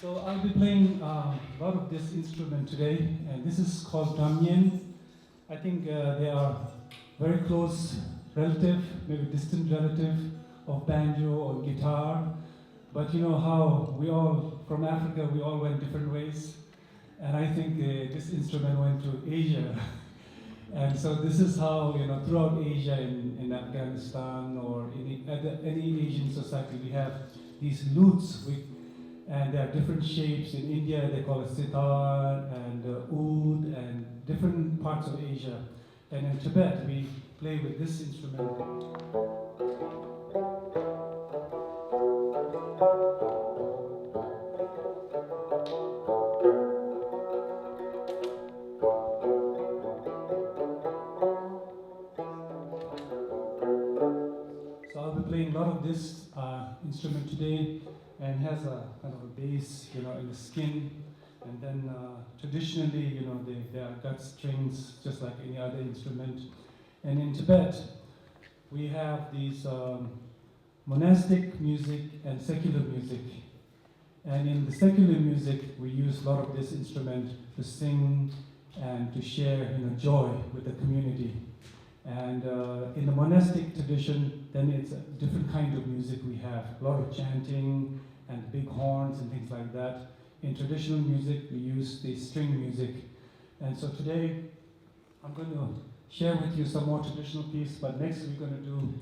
So I'll be playing a lot of this instrument today, and this is called Damyen. I think they are very close relative, maybe distant relative of banjo or guitar. But you know how we all, from Africa, we all went different ways. And I think this instrument went to Asia. And so this is how, you know, throughout Asia, in Afghanistan or in any Asian society, we have these lutes, and there are different shapes. In India, they call it sitar and oud, and different parts of Asia. And in Tibet, we play with this instrument. So I'll be playing a lot of this instrument today, and has a kind of a bass, you know, in the skin. And then traditionally, you know, they are gut strings, just like any other instrument. And in Tibet, we have these monastic music and secular music. And in the secular music, we use a lot of this instrument to sing and to share, you know, joy with the community. And in the monastic tradition, then it's a different kind of music we have. A lot of chanting and big horns and things like that. In traditional music, we use the string music. And so today, I'm going to share with you some more traditional piece, but next we're going to do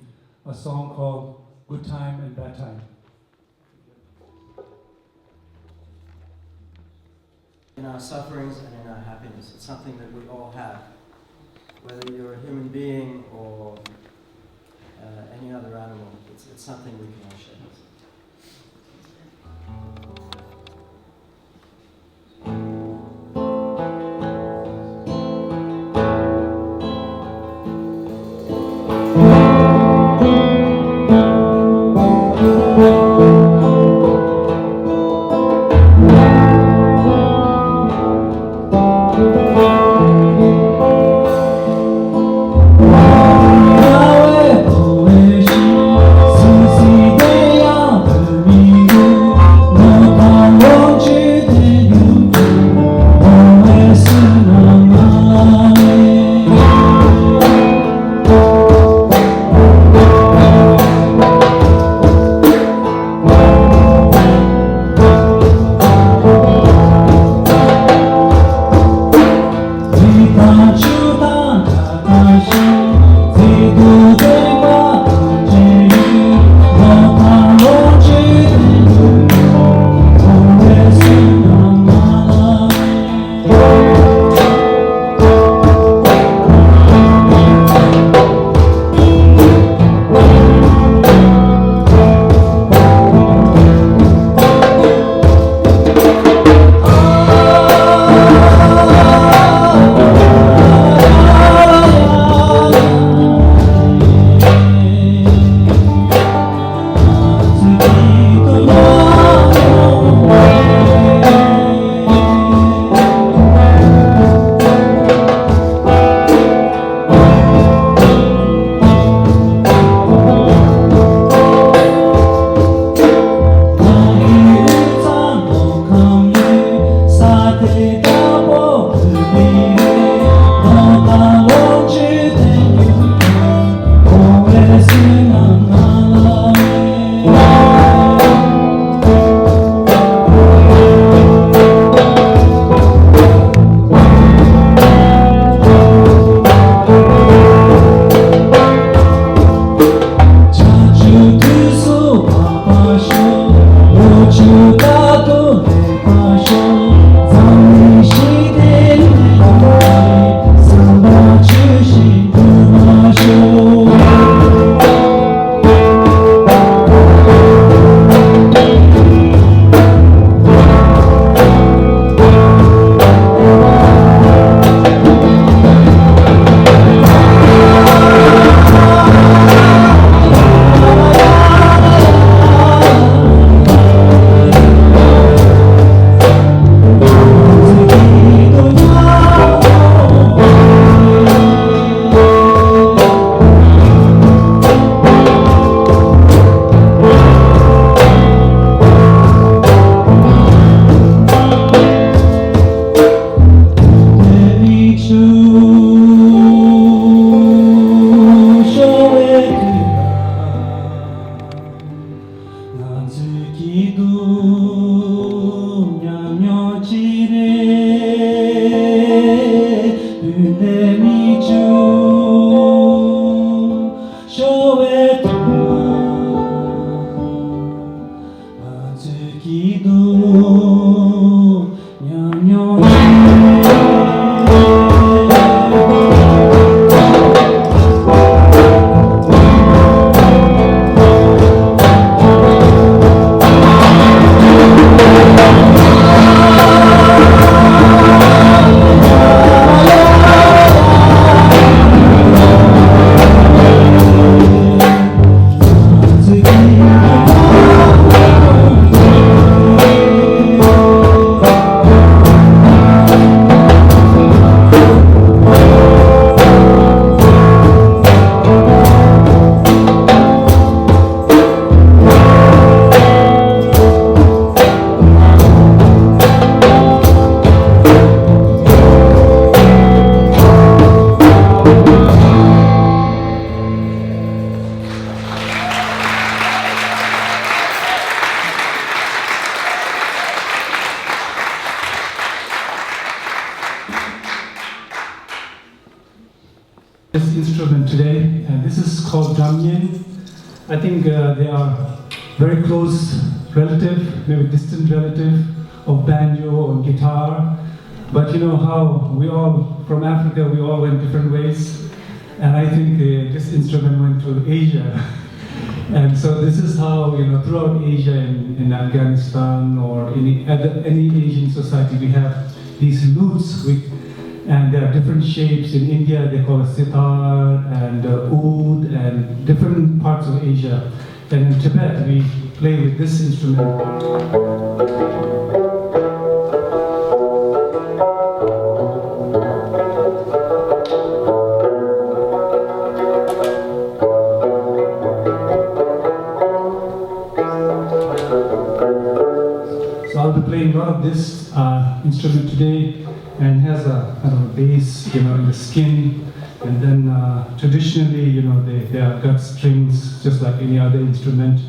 a song called Good Time and Bad Time. in our sufferings and in our happiness. It's something that we all have, whether you're a human being or any other animal. It's something we can all share. This instrument today, and this is called Damien. I think they are very close relative, maybe distant relative of banjo or guitar. But you know how we all, from Africa, we all went different ways. And I think this instrument went to Asia. And so this is how, you know, throughout Asia, in Afghanistan or any Asian society, we have these lutes, and there are different shapes. In India, they call it sitar and oud, and different parts of Asia. And in Tibet, we play with this instrument. So I'll be playing a lot of this instrument today, and it has a kind of a bass, you know, in the skin, and then traditionally, you know, they are gut strings, just like any other instrument.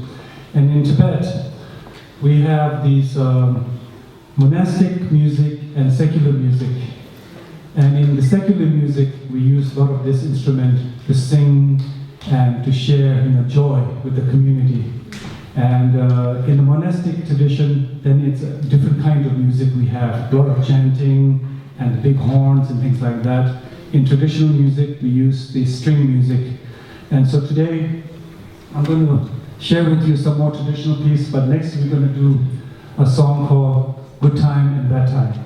And in Tibet, we have these monastic music and secular music. And in the secular music, we use a lot of this instrument to sing and to share, you know, joy with the community. And in the monastic tradition, then it's a different kind of music we have, a lot of chanting and the big horns and things like that. In traditional music, we use the string music. And so today, I'm going to share with you some more traditional piece, but next we're going to do a song called Good Time and Bad Time.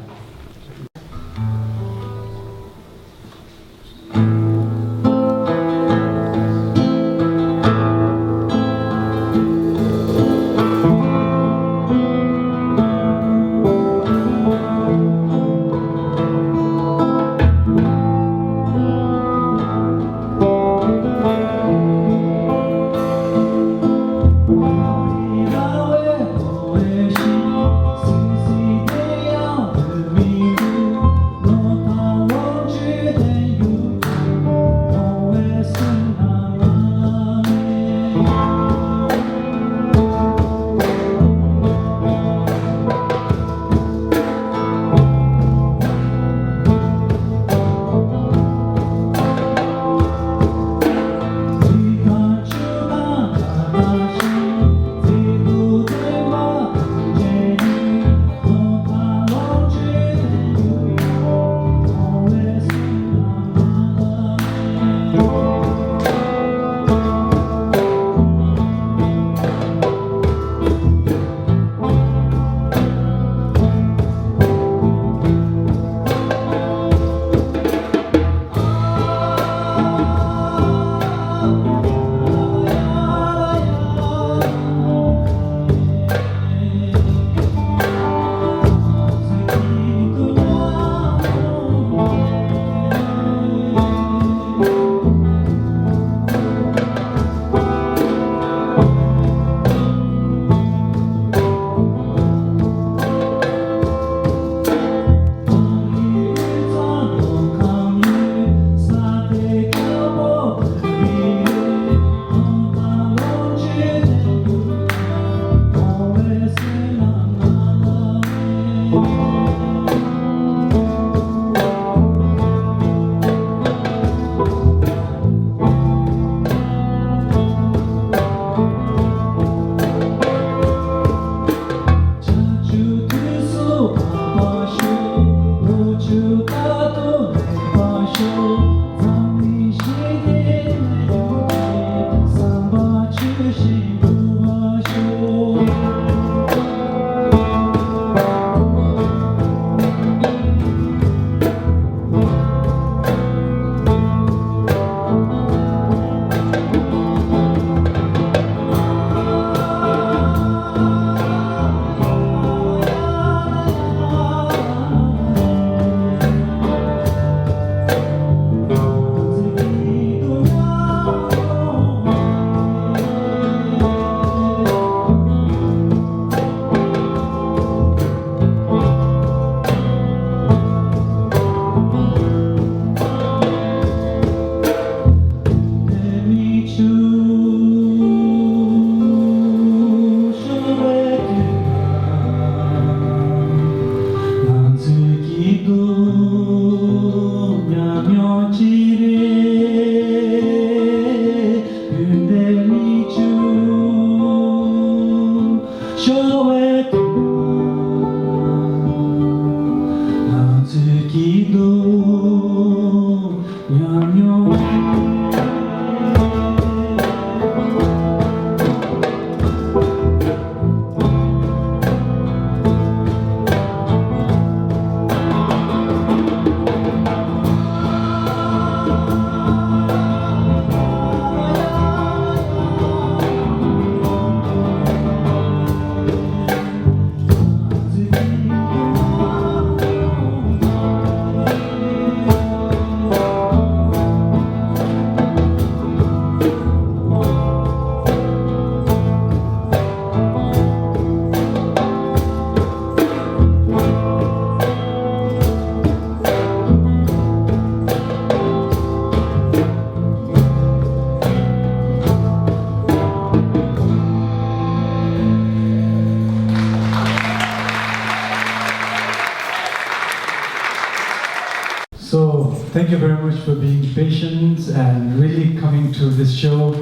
thank you very much for being patient and really coming to this show.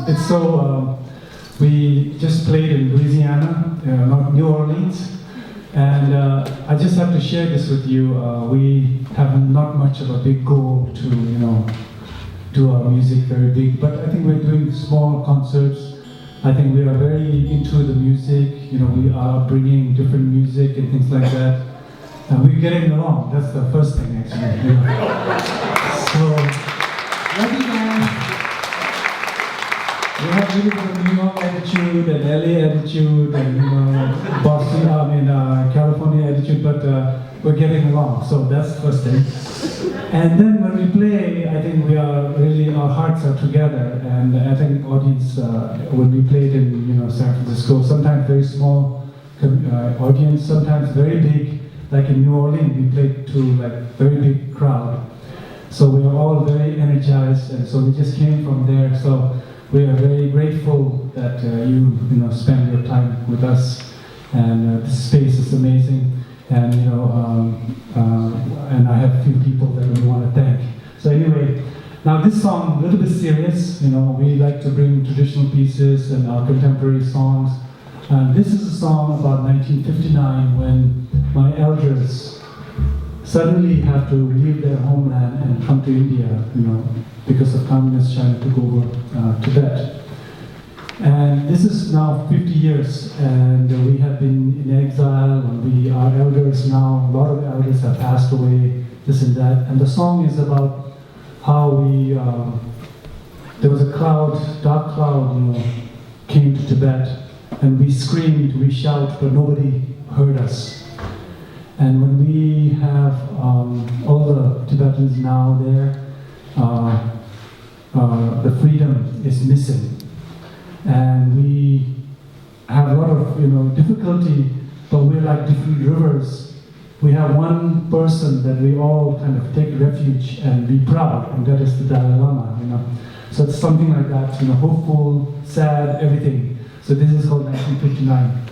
It's so, we just played in Louisiana, not New Orleans, and I just have to share this with you. We have not much of a big goal to, do our music very big, but I think we're doing small concerts. I think we are very into the music, we are bringing different music and things like that. We're getting along, that's the first thing actually. So, rather than, we have really got a New York attitude and LA attitude and Boston, California attitude, but we're getting along, so that's the first thing. And then when we play, I think we are really, our hearts are together, and I think audience, when we played in San Francisco, sometimes very small audience, sometimes very big. Like in New Orleans, we played to like very big crowd. So we are all very energized, and so we just came from there. So we are very grateful that you spend your time with us, and this space is amazing. And and I have a few people that we want to thank. So anyway, now this song a little bit serious. We like to bring traditional pieces and our contemporary songs. And this is a song about 1959 when my elders suddenly have to leave their homeland and come to India, because of communist China took over Tibet. And this is now 50 years, and we have been in exile, and our elders now, a lot of elders have passed away, this and that. And the song is about how there was a cloud, dark cloud, came to Tibet. And we screamed, we shouted, but nobody heard us. And when we have all the Tibetans now there, the freedom is missing. And we have a lot of difficulty, but we're like different rivers. We have one person that we all kind of take refuge and be proud, and that is the Dalai Lama. So it's something like that, hopeful, sad, everything. So this is called 1959.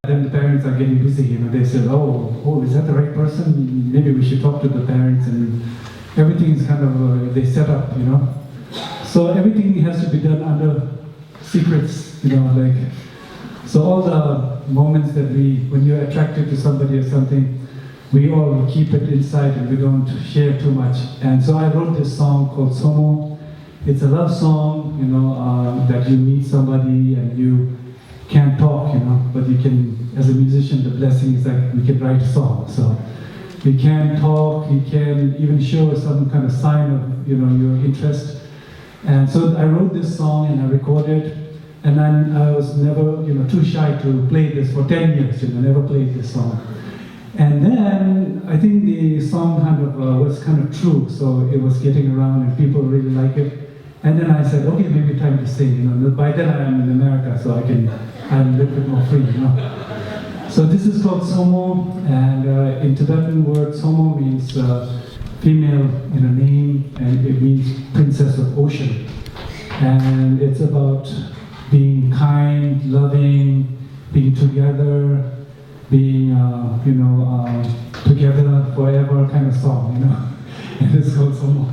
Then the parents are getting busy, they said, oh, is that the right person? Maybe we should talk to the parents, and everything is kind of, they set up, So everything has to be done under secrets, so all the moments that when you're attracted to somebody or something, we all keep it inside and we don't share too much. And so I wrote this song called Somo. It's a love song, that you meet somebody and you can't talk, but you can, as a musician, the blessing is that we can write a song. So you can talk, you can even show some kind of sign of, your interest. And so I wrote this song and I recorded, and then I was never, too shy to play this for 10 years, never played this song. And then I think the song kind of was kind of true, so it was getting around and people really like it. And then I said, okay, maybe time to sing. By then I am in America, so I'm a little bit more free. So this is called Somo, and in Tibetan word, Somo means female name, and it means princess of ocean. And it's about being kind, loving, being together, being together forever kind of song, And it's called Somo.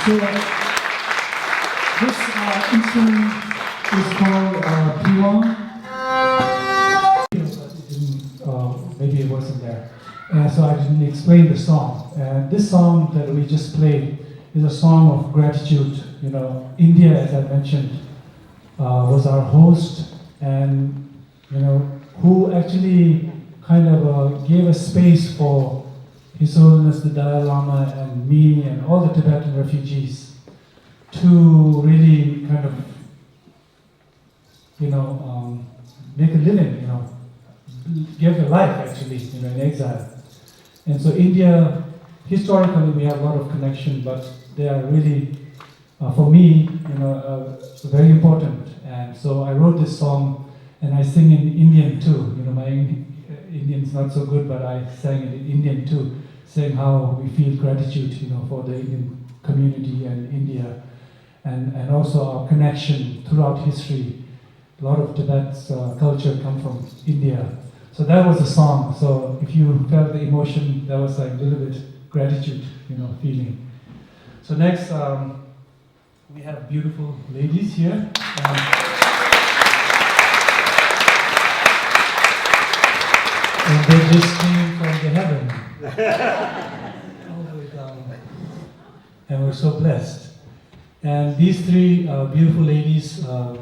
So this instrument is called piwang. Maybe it wasn't there. So I didn't explain the song. This song that we just played is a song of gratitude. You know, India, as I mentioned, was our host, and you know, who actually kind of gave a space for His Holiness the Dalai Lama and me and all the Tibetan refugees to really kind of, you know, make a living, you know, give a life actually, you know, in exile. And so India, historically we have a lot of connection, but they are really, for me, you know, very important. And so I wrote this song, and I sing in Indian too. You know, my Indian's not so good, but I sang it in Indian too, saying how we feel gratitude, you know, for the Indian community and India, and also our connection throughout history. A lot of Tibet's culture come from India. So that was the song. So if you felt the emotion, that was like a little bit gratitude, you know, feeling. So next, we have beautiful ladies here. And they just came from the heaven. All the way down. And we're so blessed. And these three beautiful ladies are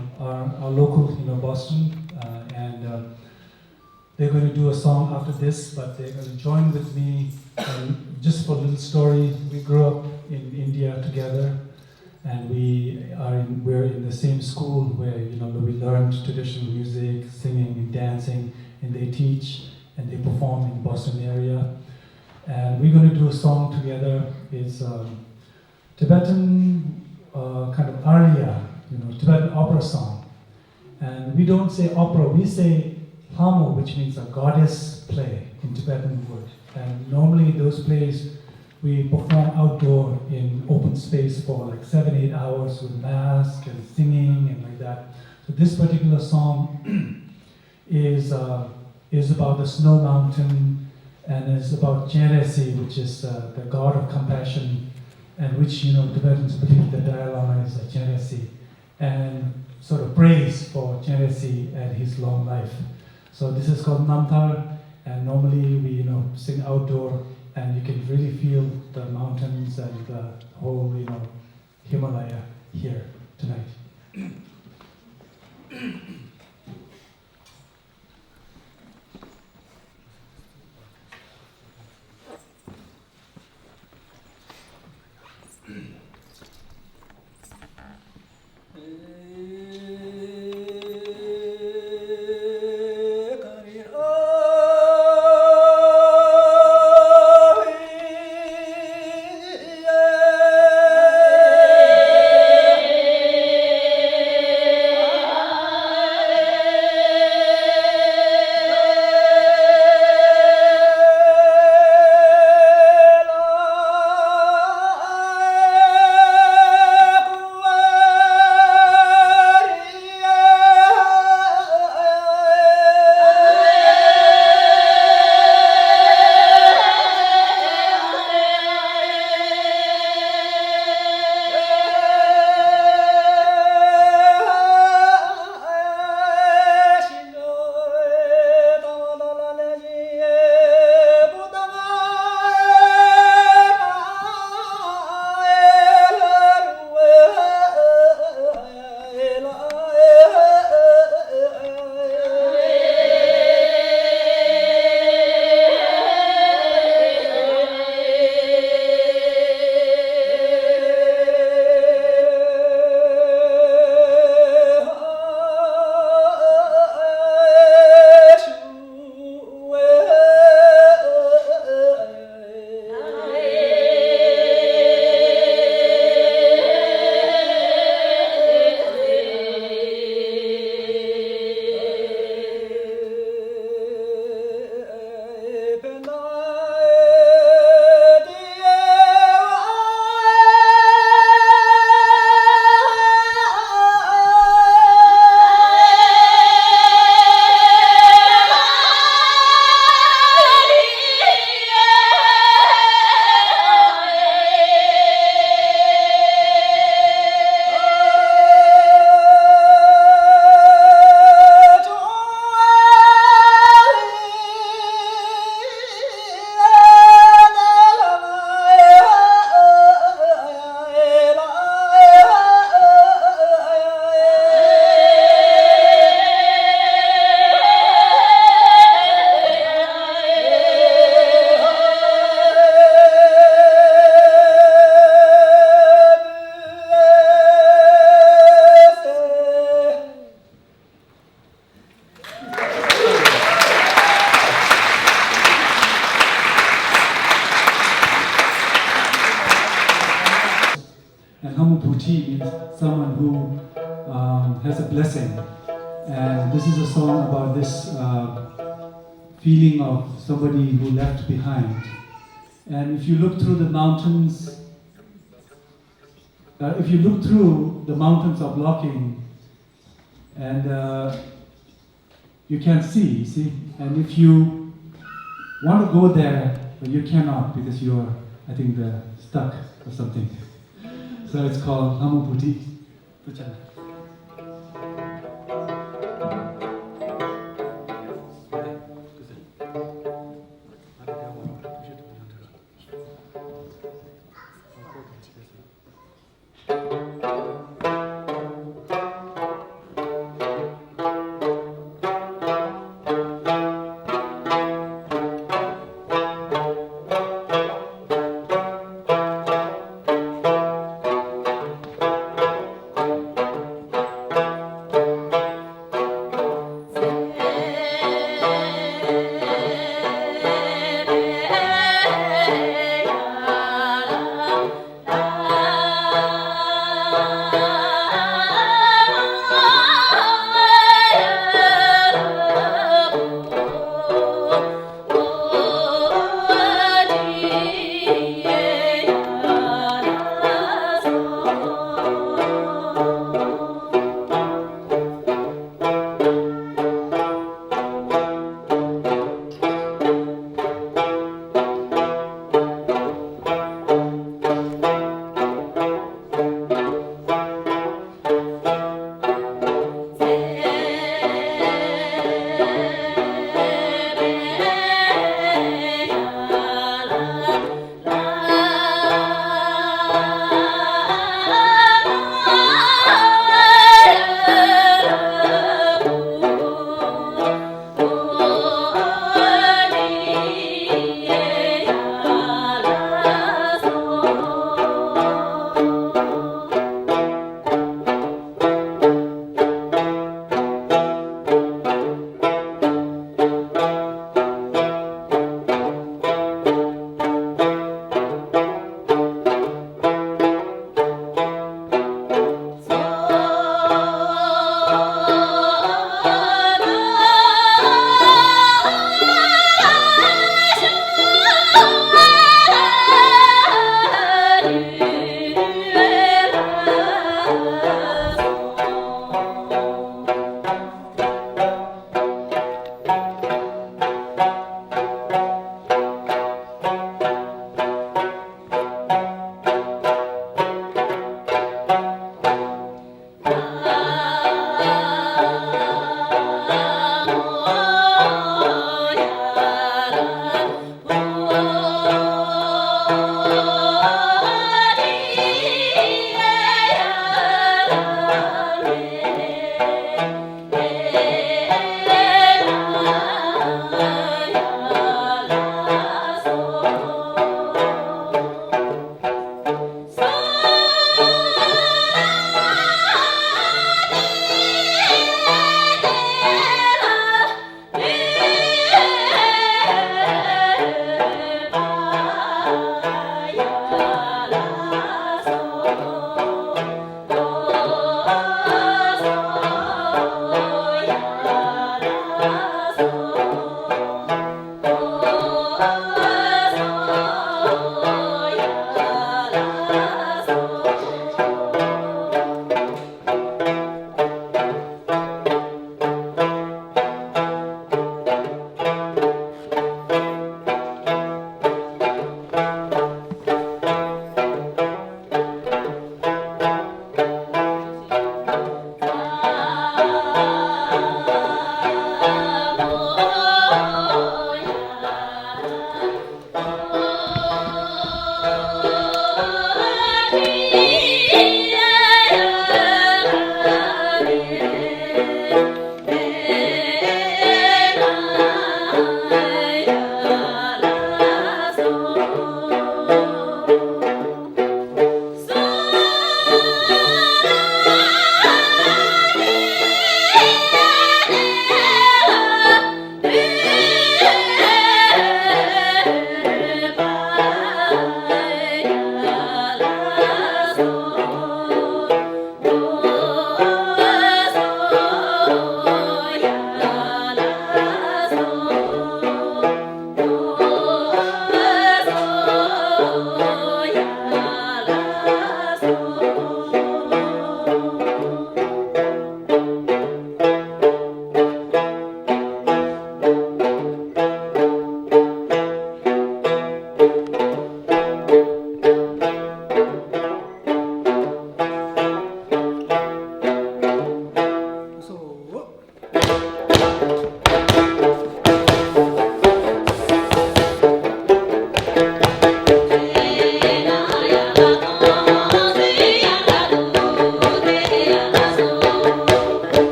local, you know, Boston, and they're going to do a song after this, but they're going to join with me. Just for a little story, we grew up in India together, and we're in the same school where, you know, we learned traditional music, singing and dancing, and they teach and they perform in the Boston area. And we're going to do a song together. It's Tibetan kind of aria, you know, Tibetan opera song. And we don't say opera, we say hamo, which means a goddess play in Tibetan word. And normally those plays we perform outdoor in open space for like 7-8 hours with mask and singing and like that. So this particular song is about the snow mountain, and is about Jeresi, which is the god of compassion, and which, you know, Tibetans believe the Dalai Lama is a Jeresi, and sort of praise for Jeresi and his long life. So this is called Namtar, and normally we, you know, sing outdoor, and you can really feel the mountains and the whole, you know, Himalaya here tonight. Hamuputi means someone who has a blessing. And this is a song about this feeling of somebody who left behind. And if you look through the mountains, are blocking, and you can't see, and if you want to go there, but you cannot because you are, I think, stuck or something. So it's called Hamuputi.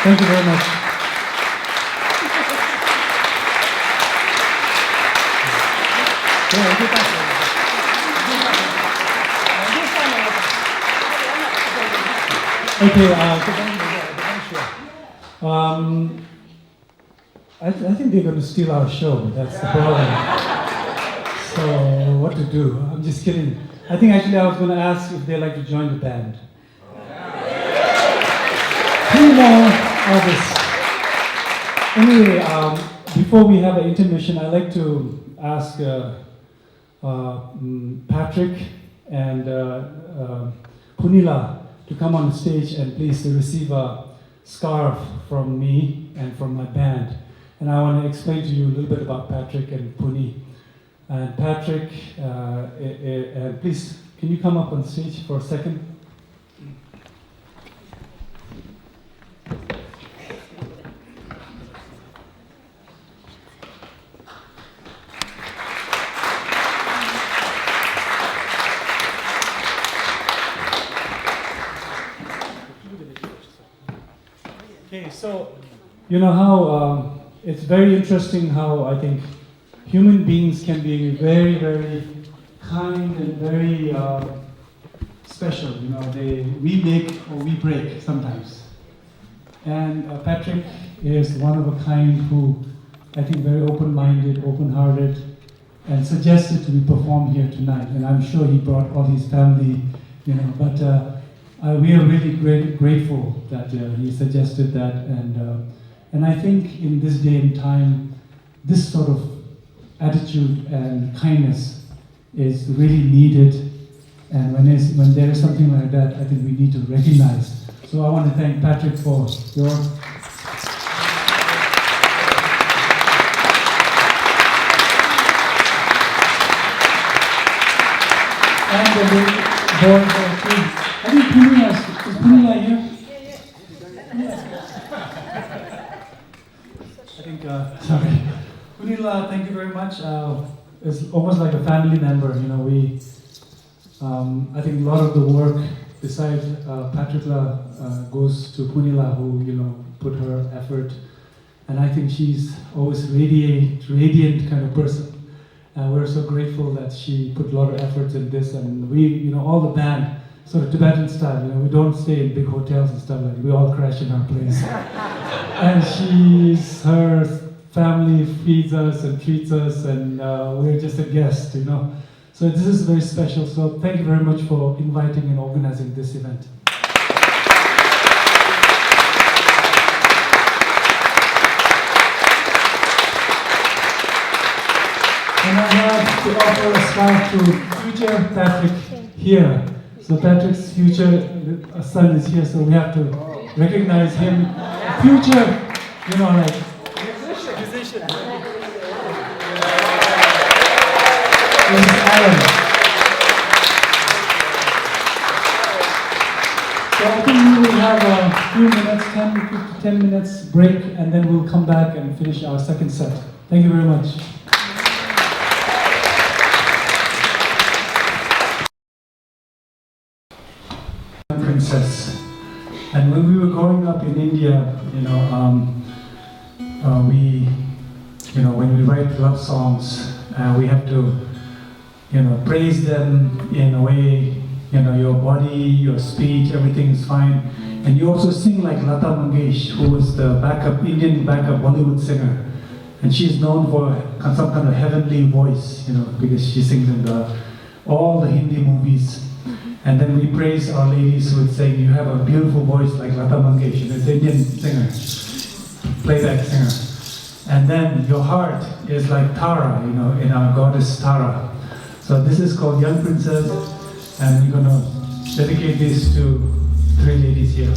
Thank you very much. Okay, I think they're going to steal our show. That's the problem. So what to do? I'm just kidding. I think actually I was going to ask if they'd like to join the band. You know all this. Anyway, before we have an intermission, I'd like to ask Patrick and Punila to come on the stage and please receive a scarf from me and from my band. And I want to explain to you a little bit about Patrick and Puni. And Patrick, please, can you come up on stage for a second? Okay, so you know how it's very interesting how I think human beings can be very, very kind and very special. You know, we make or we break sometimes. And Patrick is one of a kind who I think very open-minded, open-hearted, and suggested to be performed here tonight. And I'm sure he brought all his family, you know, but we are really grateful that he suggested that, and I think in this day and time, this sort of attitude and kindness is really needed, and when there is something like that, I think we need to recognize. So I want to thank Patrick for your and the board too. I think Punila is Punila here? I think, sorry. Punila, thank you very much. It's almost like a family member. You know, I think a lot of the work besides Patrick goes to Punila, who, you know, put her effort. And I think she's always radiant kind of person. We're so grateful that she put a lot of effort in this, and we, you know, all the band, sort of Tibetan style, you know, we don't stay in big hotels and stuff like that. We all crash in our place. And her family feeds us and treats us, and we're just a guest, you know. So this is very special. So thank you very much for inviting and organizing this event. And I have to offer a scarf to future Patrick here. So Patrick's future son is here, so we have to recognize him. Future, you know, like musician. This is Alan. So I think we will have a few minutes, 10 minutes break, and then we'll come back and finish our second set. Thank you very much. Princess. And when we were growing up in India, you know, when we write love songs, we have to, you know, praise them in a way, you know, your body, your speech, everything is fine. And you also sing like Lata Mangesh, who was the Indian backup Bollywood singer. And she's known for some kind of heavenly voice, you know, because she sings in all the Hindi movies. And then we praise Our Ladies with saying, you have a beautiful voice like Lata Mangesh, an Indian singer, playback singer. And then your heart is like Tara, you know, in our goddess Tara. So this is called Young Princess, and we're going to dedicate this to 3 ladies here.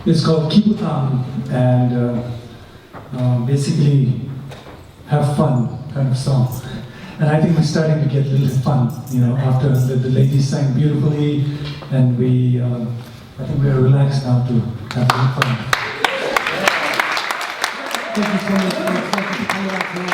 It's called Kibutan, and basically have fun kind of song. And I think we're starting to get a little fun, after the ladies sang beautifully, and I think we're relaxed now to have some fun. Thank you so much for coming out here.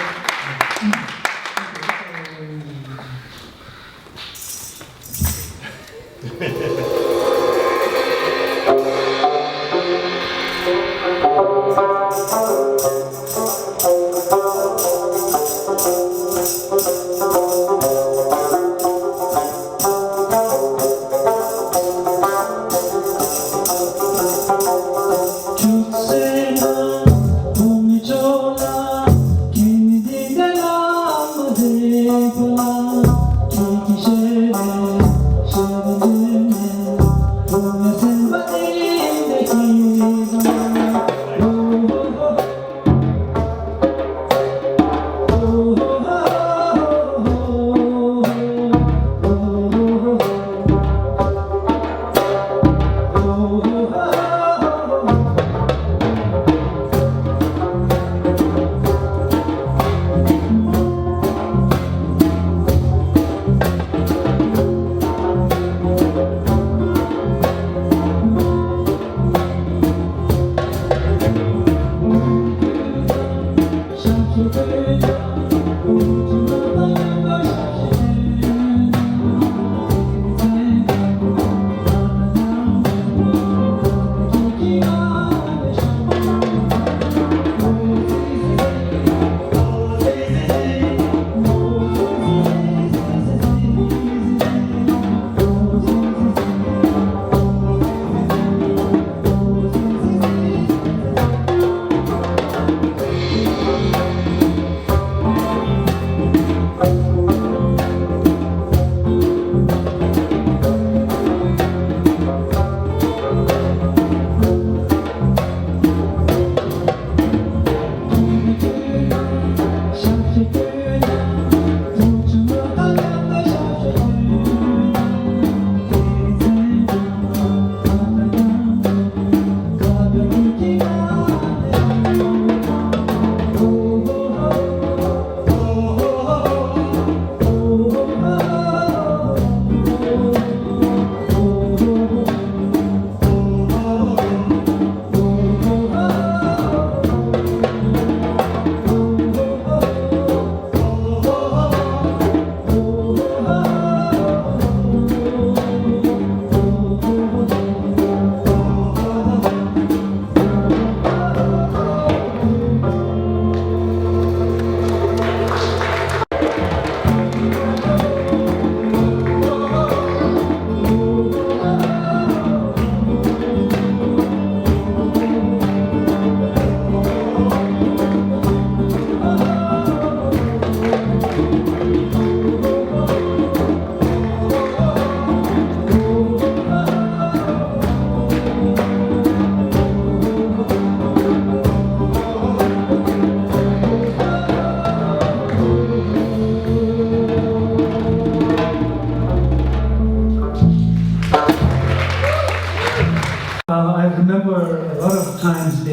I remember a lot of times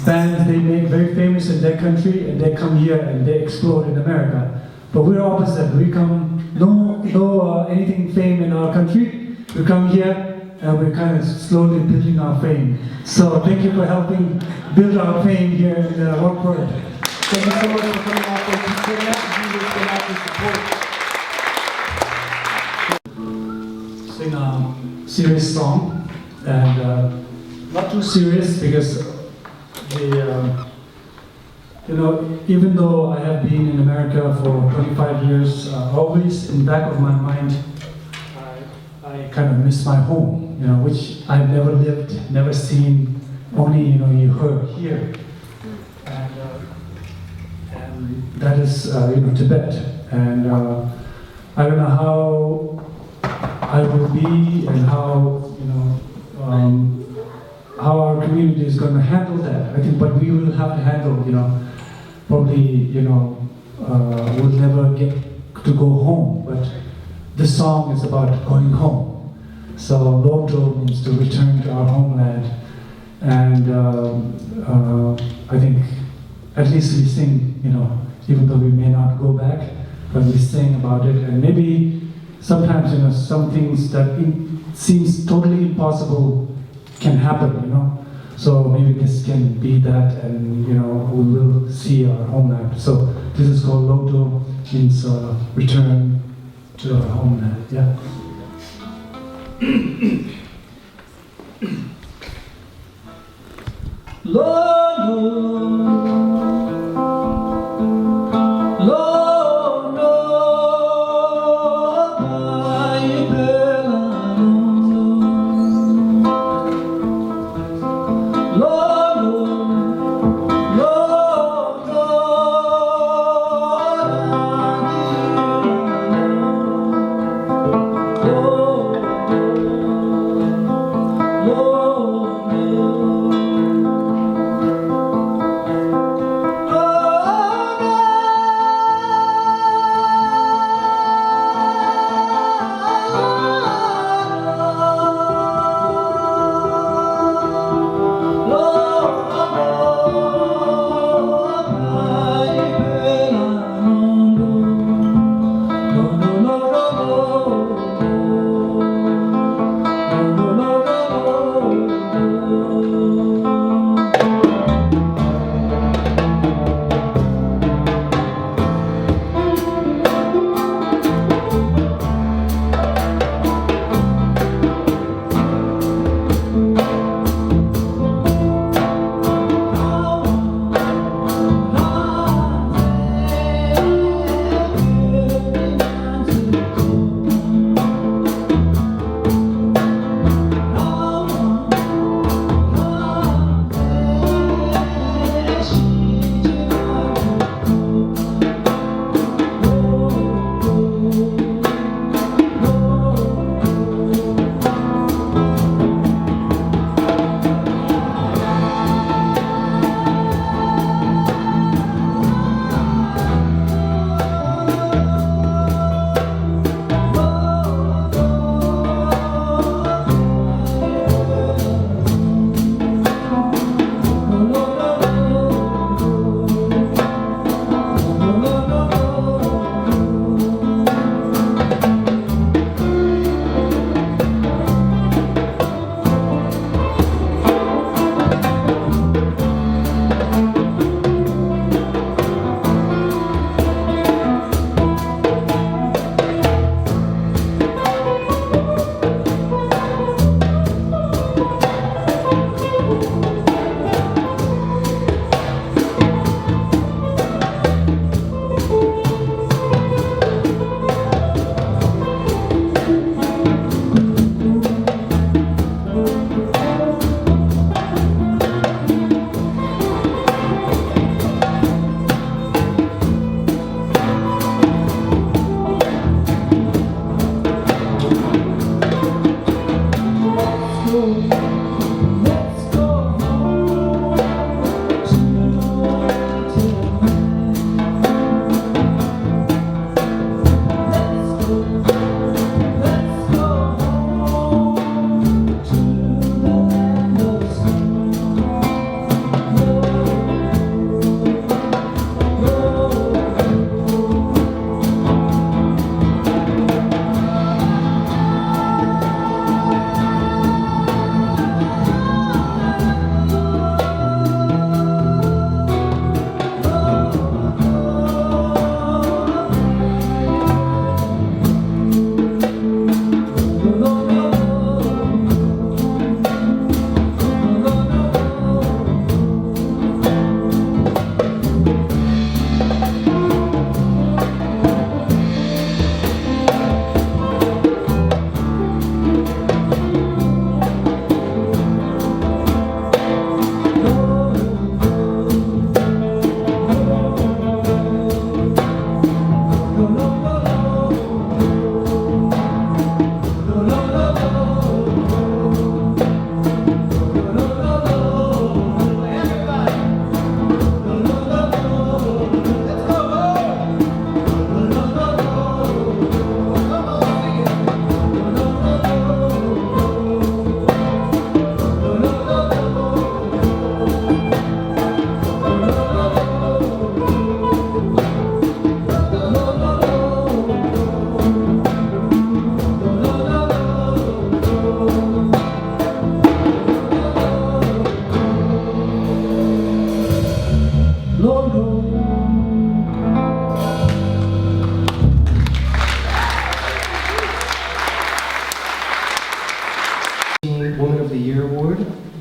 bands they make very famous in their country and they come here and they explode in America. But we're opposite. We come no anything fame in our country. We come here and we're kind of slowly building our fame. So thank you for helping build our fame here in Rockport. Thank you so much for coming out for considering us to do this and out to support. Sing a serious song, and not too serious because even though I have been in America for 25 years, always in the back of my mind, I kind of miss my home, which I've never lived, never seen, only, you heard here. And that is, Tibet. And I don't know how I will be and how our community is going to handle that. I think, but we will have to handle, probably, we'll never get to go home, but this song is about going home. So Lodro means to return to our homeland, And I think at least we sing, even though we may not go back, but we sing about it. And maybe sometimes, some things that seems totally impossible can happen. So maybe this can be that, and we will see our homeland. So this is called Loto, means return to our homeland. Yeah.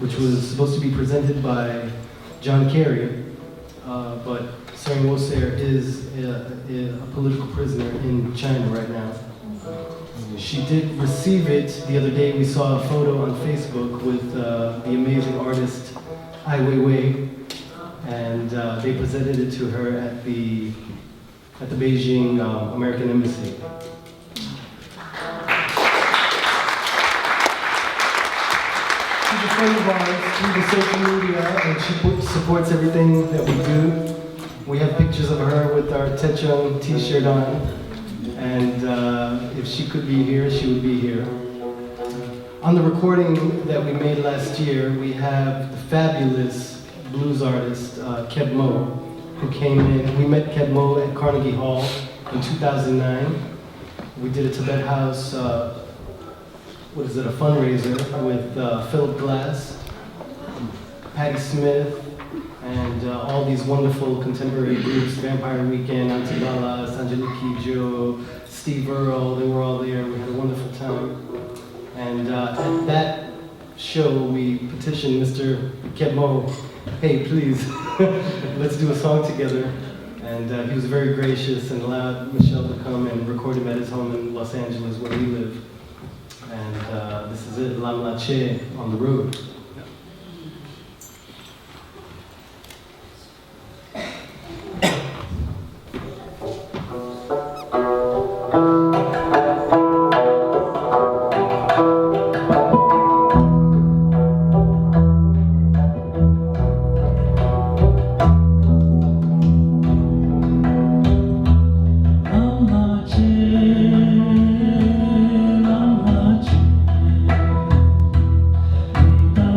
which was supposed to be presented by John Kerry, but Tsering Woser is a political prisoner in China right now. She did receive it the other day. We saw a photo on Facebook with the amazing artist Ai Weiwei, and they presented it to her at the Beijing American Embassy. She's a friend of ours through the social media, and she supports everything that we do. We have pictures of her with our Techung t-shirt on, and if she could be here, she would be here. On the recording that we made last year, we have the fabulous blues artist, Keb Mo, who came in. We met Keb Mo at Carnegie Hall in 2009. We did a Tibet House, a fundraiser with Philip Glass, Patti Smith, and all these wonderful contemporary groups, Vampire Weekend, Antibala, Sanjani Kijo, Steve Earle, they were all there. We had a wonderful time. And at that show, we petitioned Mr. Keb Mo, hey, please, let's do a song together. And he was very gracious and allowed Michelle to come and record him at his home in Los Angeles, where we live. And this is it, Lam Lache, on the road. Lam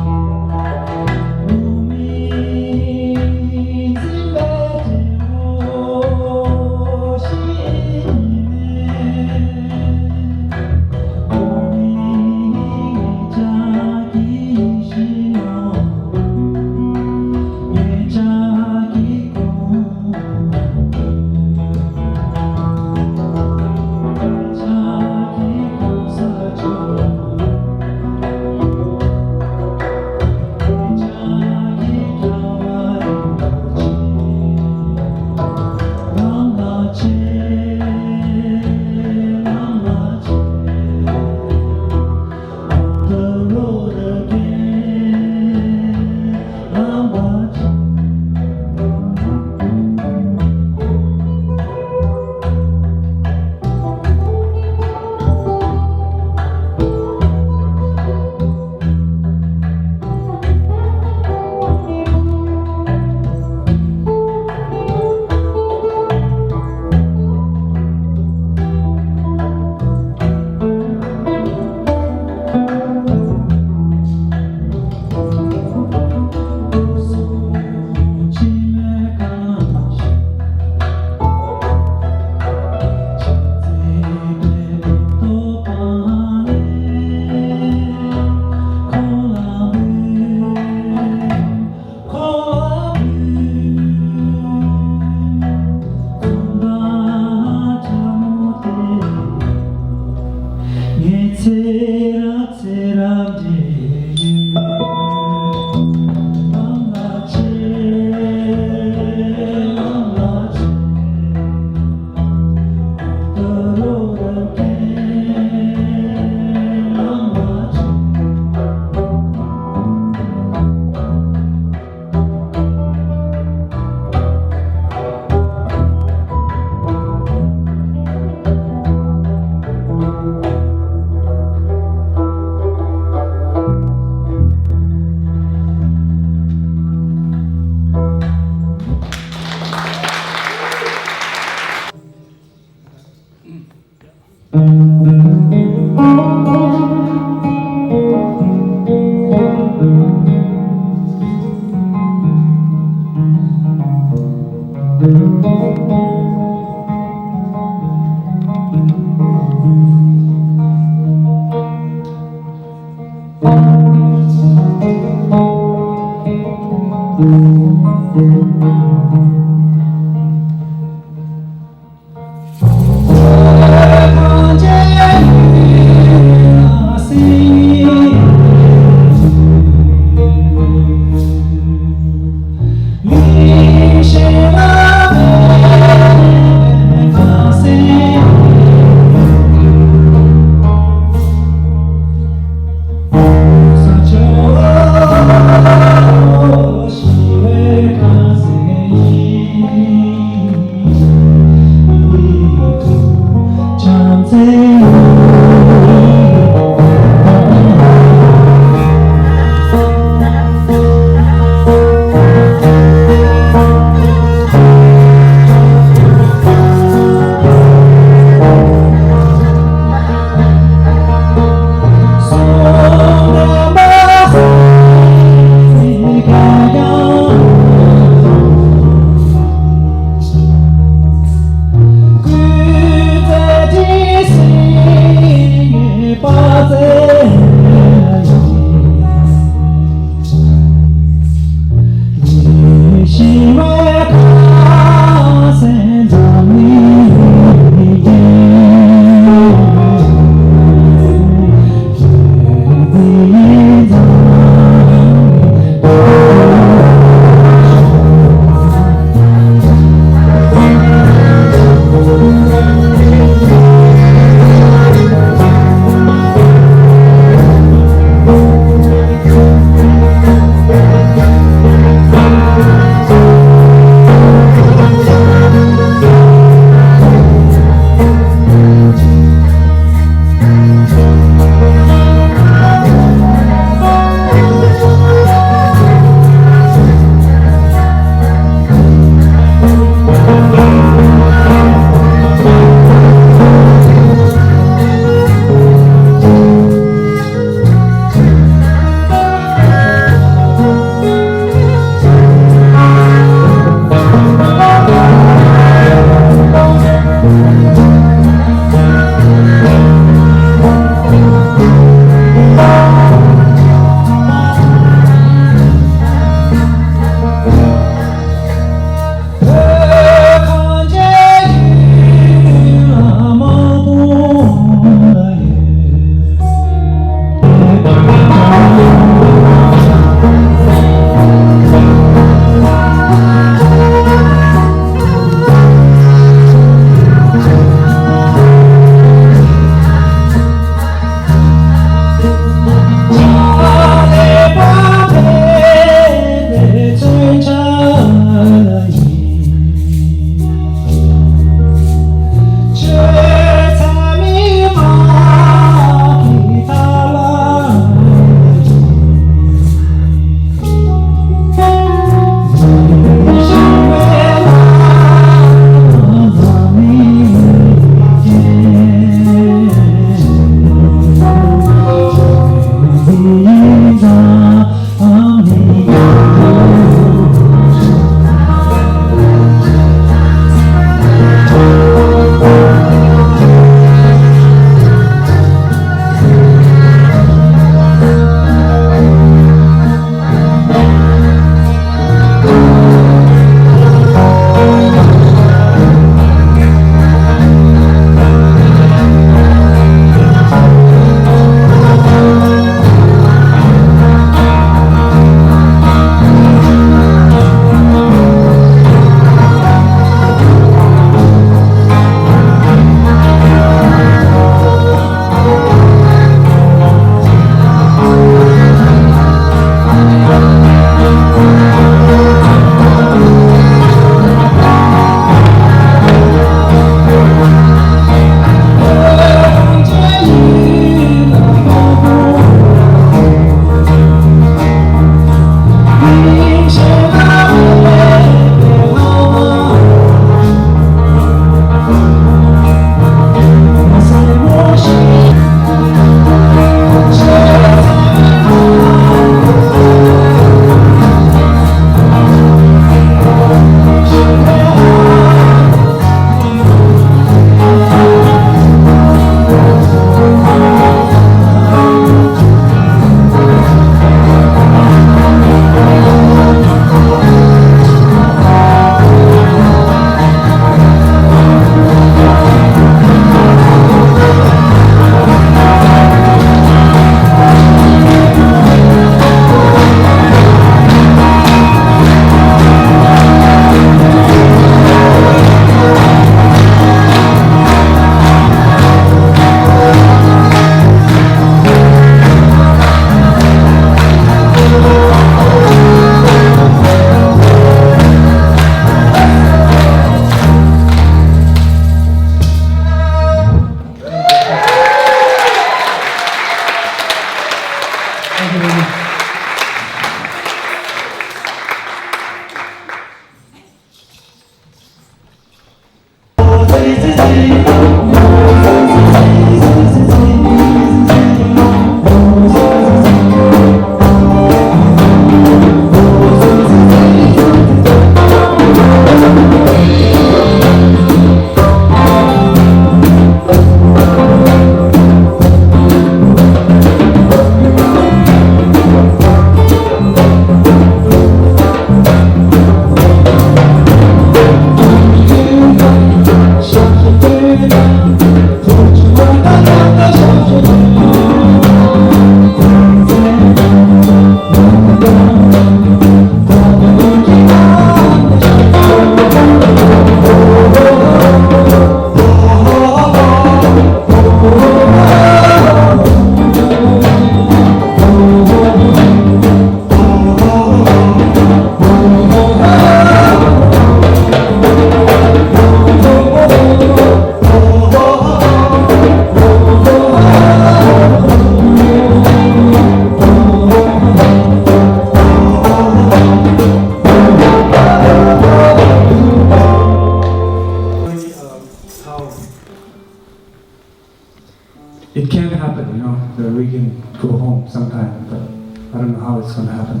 it's going to happen,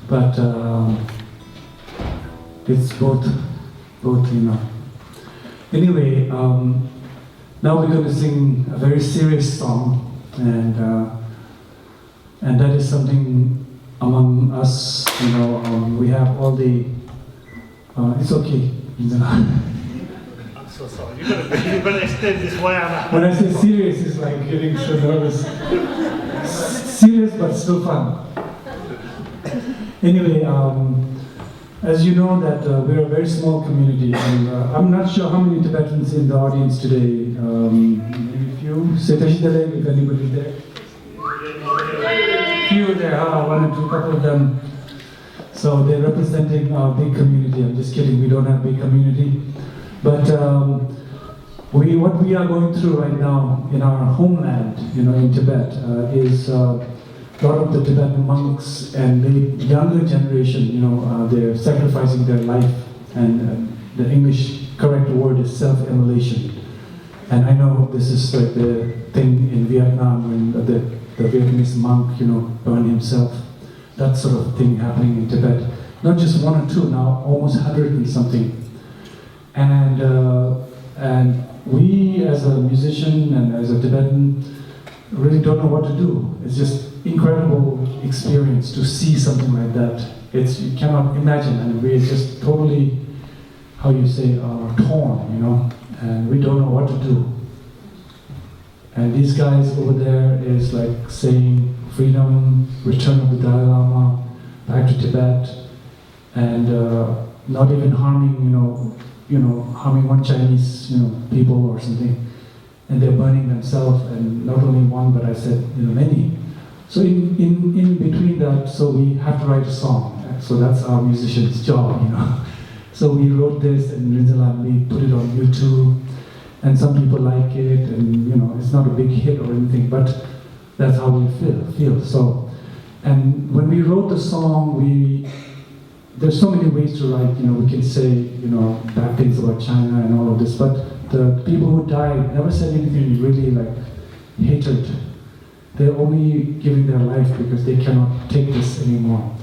but it's both, you know. Anyway, now we're going to sing a very serious song, and that is something among us, you know. We have all the. It's okay. You know. I'm so sorry. You're gonna extend this way. When I say serious, it's like getting so nervous. Serious but still fun. Anyway, as you know that we're a very small community, and I'm not sure how many Tibetans in the audience today. Maybe a few. Setashidale, if anybody's there. Few there, one or two, couple of them. So they're representing our big community. I'm just kidding, we don't have a big community. But what we are going through right now in our homeland, you know, in Tibet, is a lot of the Tibetan monks and the younger generation, you know, they're sacrificing their life. And the English correct word is self-immolation. And I know this is like the thing in Vietnam when the Vietnamese monk, you know, burned himself. That sort of thing happening in Tibet. Not just one or two, now almost 100 and something. And we as a musician and as a Tibetan really don't know what to do. It's just incredible experience to see something like that. You cannot imagine, and we're just totally, how you say, torn, you know, and we don't know what to do. And these guys over there is like saying freedom, return of the Dalai Lama, back to Tibet, and not even harming, harming one Chinese, people or something. And they're burning themselves, and not only one, but I said, many. So in between that, so we have to write a song. So that's our musician's job, So we wrote this, and we put it on YouTube, and some people like it, and it's not a big hit or anything, but that's how we feel. So, and when we wrote the song, there's so many ways to write. We can say bad things about China and all of this, but the people who died never said anything really like hatred. They're only giving their life because they cannot take this anymore.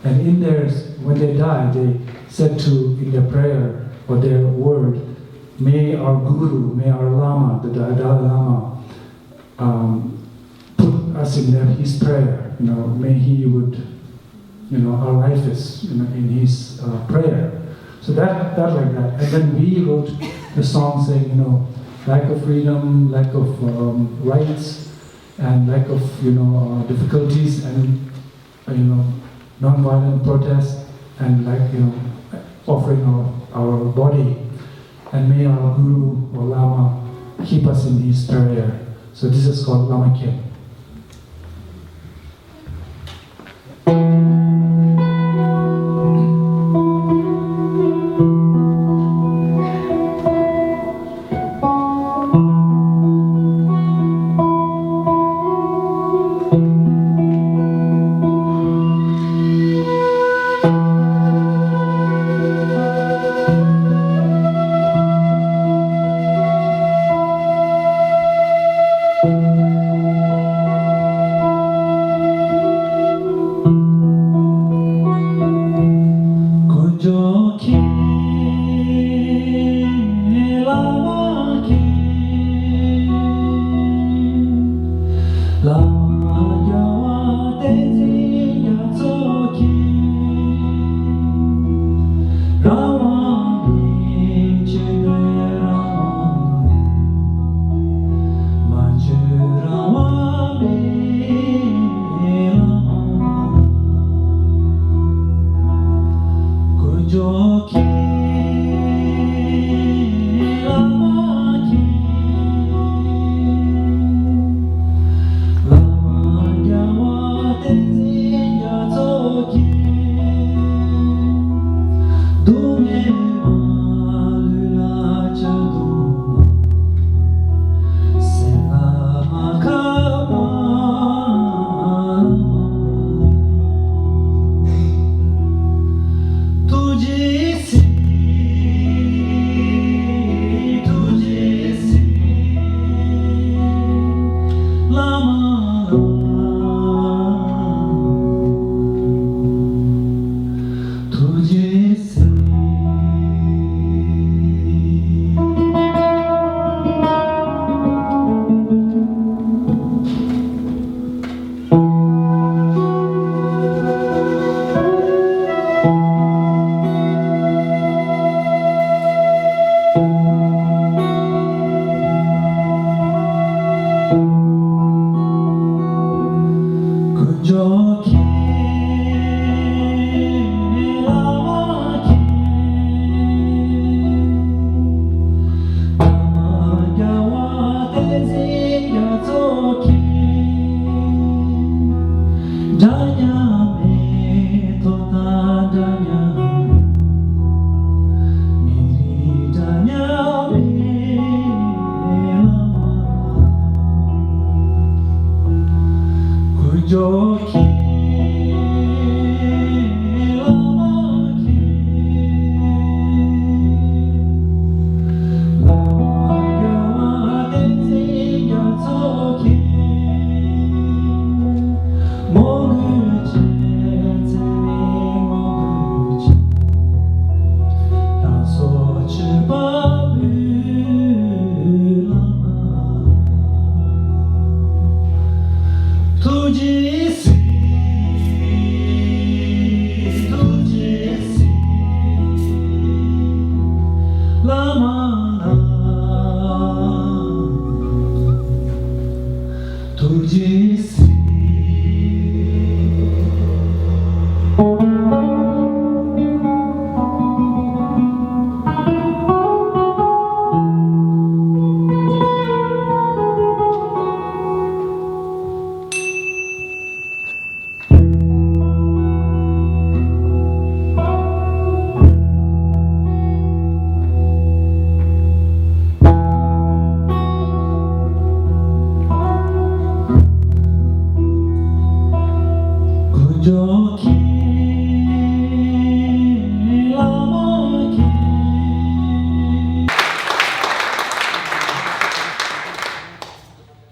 And in theirs, when they died, they said in their prayer or their word, may our Guru, may our Lama, the Dalai Lama, put us in his prayer. May he would, our life is in his prayer. So that like that. And then we wrote the song saying, lack of freedom, lack of rights, and lack of difficulties, and non-violent protest, and offering our body, and may our Guru or Lama keep us in his prayer. So this is called Lama Kiem. तुझे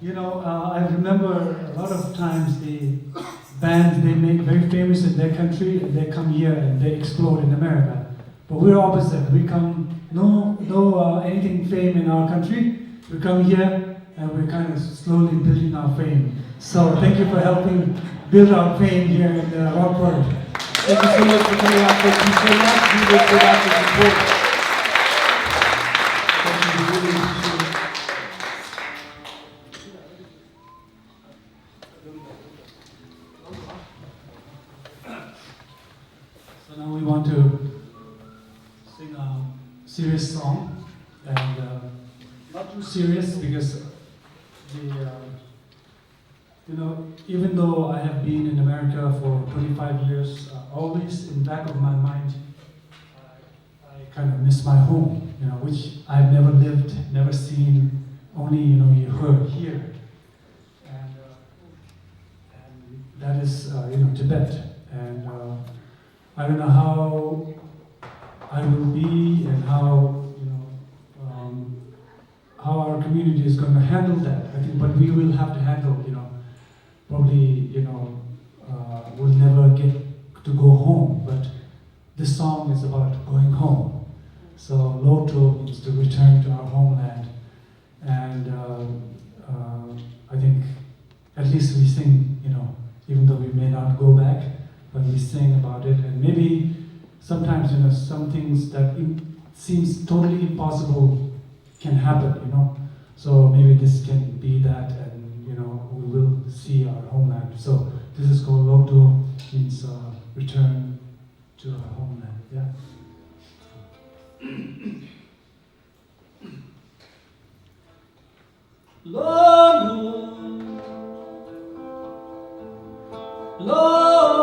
You know, I remember a lot of times the bands they make very famous in their country and they come here and they explode in America. But we're opposite. We come no anything fame in our country. We come here and we're kind of slowly building our fame. So thank you for helping build our fame here in Rockport. Thank you so much for coming out. Thank you so much. We will put out the support. Thank you. We really appreciate it. So now we want to sing a serious song, and not too serious because you know, even though I have been in America for 25 years, always in the back of my mind, I kind of miss my home, you know, which I've never lived, never seen, only, you know, you heard here. And that is, you know, Tibet. And I don't know how I will be and how, you know, how our community is going to handle that. I think, but we will have to handle, you know, probably, you know, we'll never get to go home, but this song is about going home. So Loto means to return to our homeland. And I think at least we sing, you know, even though we may not go back, but we sing about it. And maybe sometimes, you know, some things that seems totally impossible can happen, you know. So maybe this can be that, and, you know, we will see our homeland. So this is called Loto, means return to our homeland, yeah. Loto, Loto,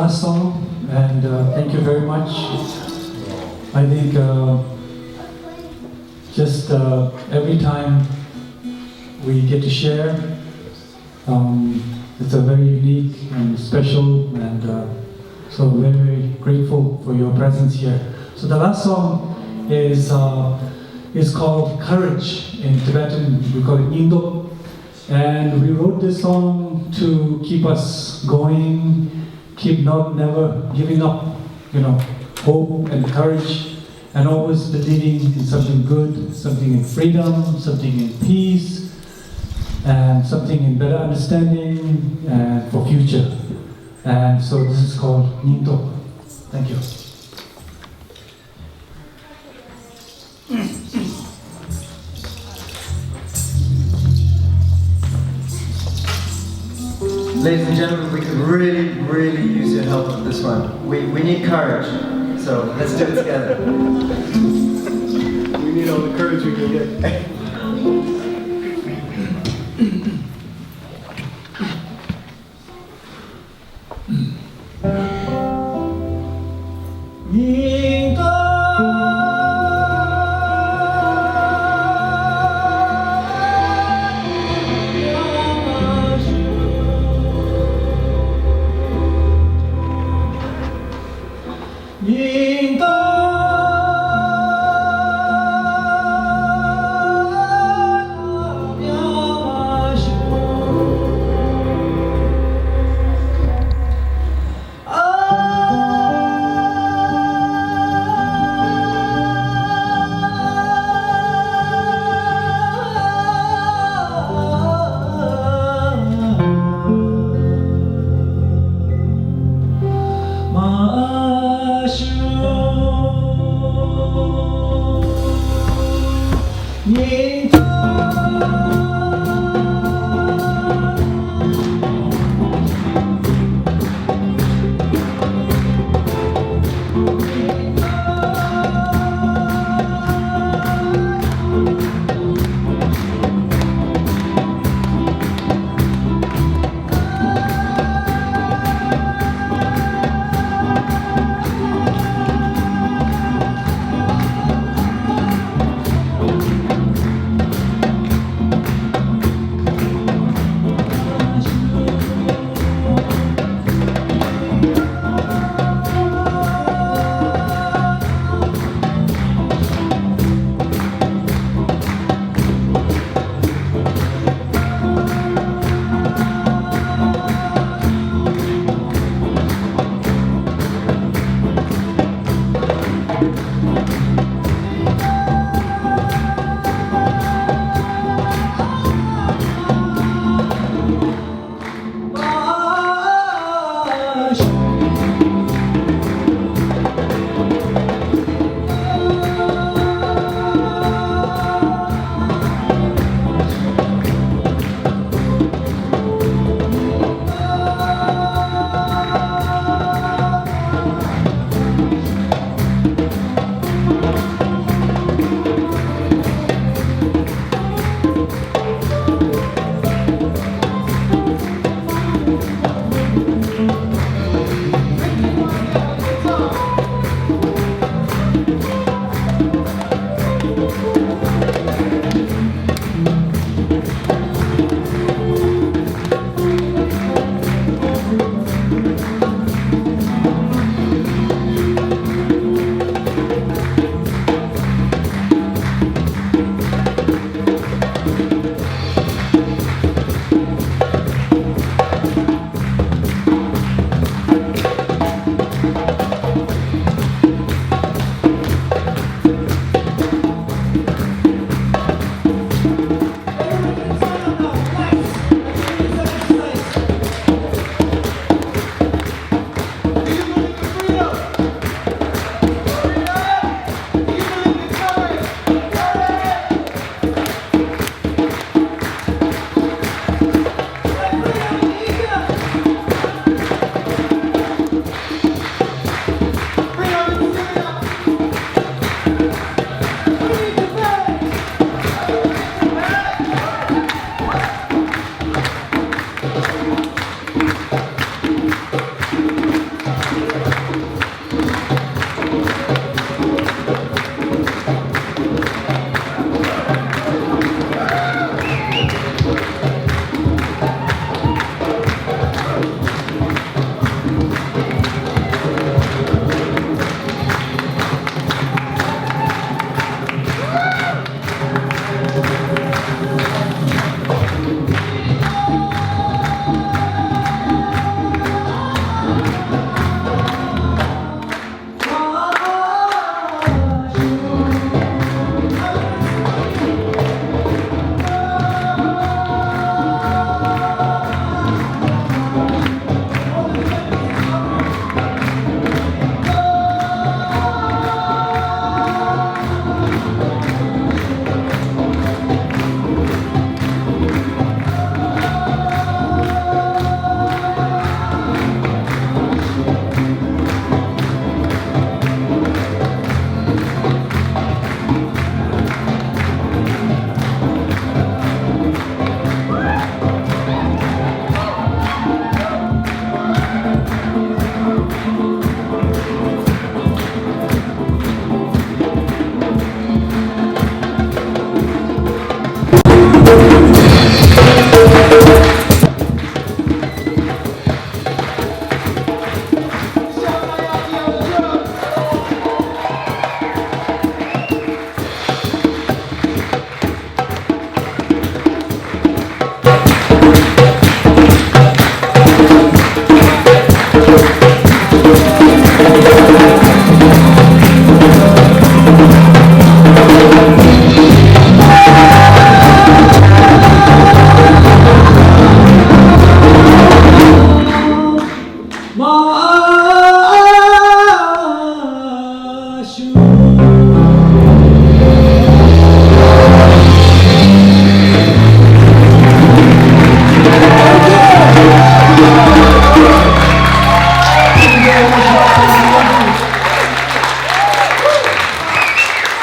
last song, and thank you very much. I think just every time we get to share, it's a very unique and special, and so very, very grateful for your presence here. So the last song is called Courage. In Tibetan, we call it Indok. And we wrote this song to keep us going, keep never giving up, hope and courage, and always believing in something good, something in freedom, something in peace, and something in better understanding and for future. And so this is called Nintok. Thank you. Ladies and gentlemen, we could really, really use your help with this one. We need courage, so let's do it together. We need all the courage we can get.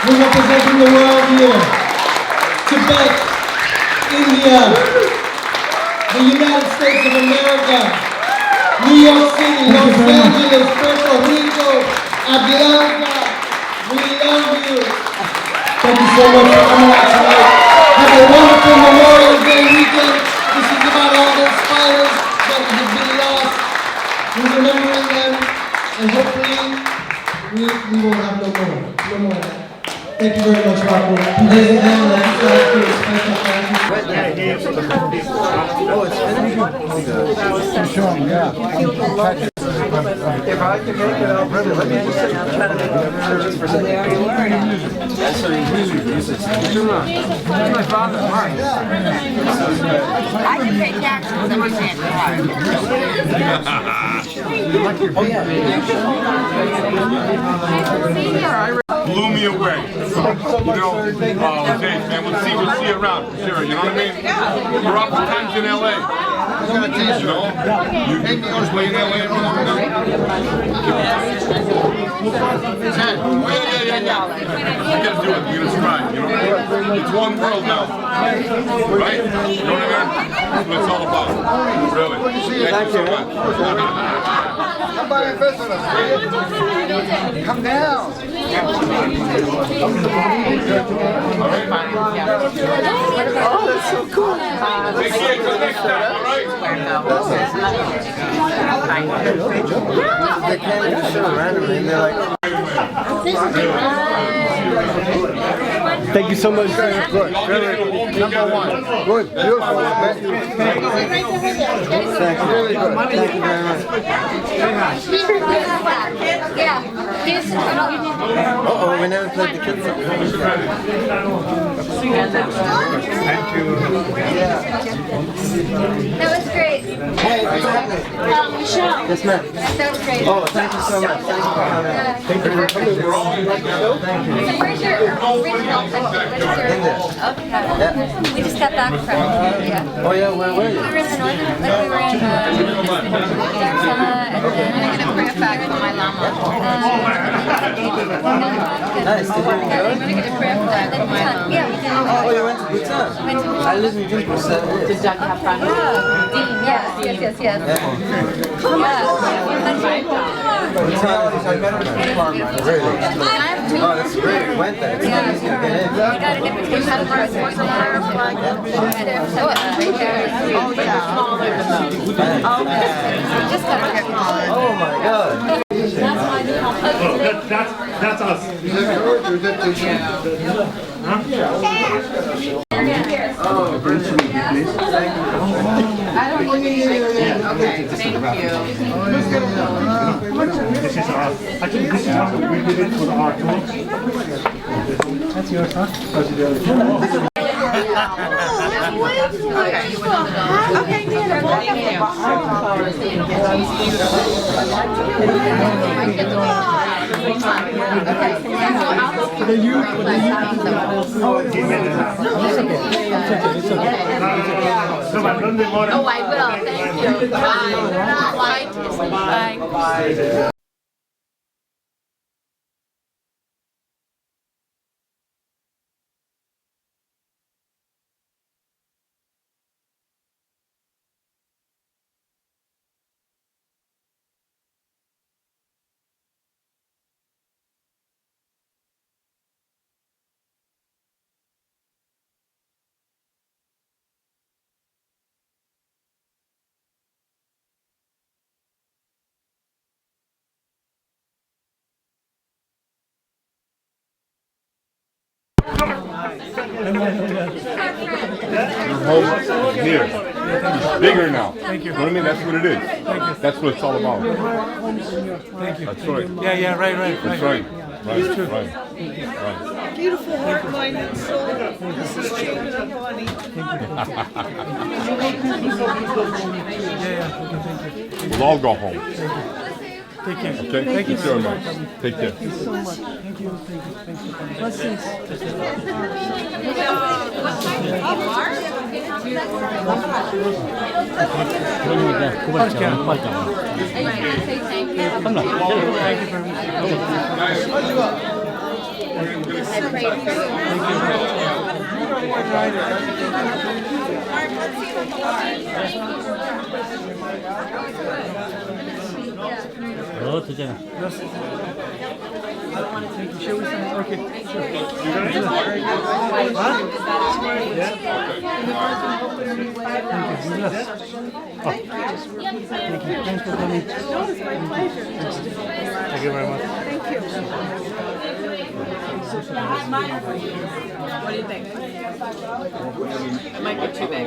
We're representing the world here. Tibet, India, the United States of America, New York City, Los Angeles, Puerto Rico, Atlanta. We love you. Thank you so much for coming out tonight. Have a wonderful Memorial Day weekend. This is about all those fighters that have been lost. We're remembering them, and hopefully we will have no more. No more of that. Thank you very much, Rockport. Ladies and gentlemen, I'd just like to do a special thank you. If I can make it, I'll bring it. Let me just say, I'm trying to make it for some. That's what he usually uses. That's my father, Mark. I can pay taxes, I'm on Blew me away. You know, Dave, man, we'll see you around. Sure, you know what I mean? We're oftentimes in LA. You know? You play in LA every now and I gotta do it. We're gonna try. You know what I mean? It's one world now. Right? You know what I mean? That's what it's all about. Really. Thank you so much. Come by and visit us. Come down. Oh, that's so cool. Take care till next time, all right? They came to the show randomly and they're like, Thank you so much. Good. Number one. Good. Beautiful. Thank you. thank you. Really good. Thank you very much. Uh-oh, we never played the kids song. Thank you. That was great. Hey, what's happening? Michelle. Yes, ma'am. That was great. Oh, thank you so much. Thank you for coming. Thank you for coming. Thank you. Where's your original? Okay. We just got back from yeah. Oh, yeah, where were We you? were in the northern, like we were in and then I get a prayer back from my llama. Nice. Did you enjoy it? I'm gonna get a prayer flag from my llama. Yeah, we did. Oh, you went to Bhutan? I lived in Bhutan for 7 years. Did Doug have fun? Yes. Yeah. Really? Oh, that's great. We went there. It's not easy to get in. We got an invitation for us. Right there. Just got a prayer. Oh my God. That's us. Oh, please. Thank This is our, actually this is what we did it for the art tour. That's yours, huh? Oh, I will. Thank you. Bye. Bye. Home is near. It's bigger now. Thank you. You know what I mean? That's what it is. That's what it's all about. Thank you. That's right. Yeah, right. That's right. Right. Beautiful heart-minded soul. This is Jacob and Bonnie. We'll all go home. Take care. Okay? Thank you very so much. much. Take care. Thank you so much. Thank you. Blessings. Thank you very much. What do you think? It might be too big.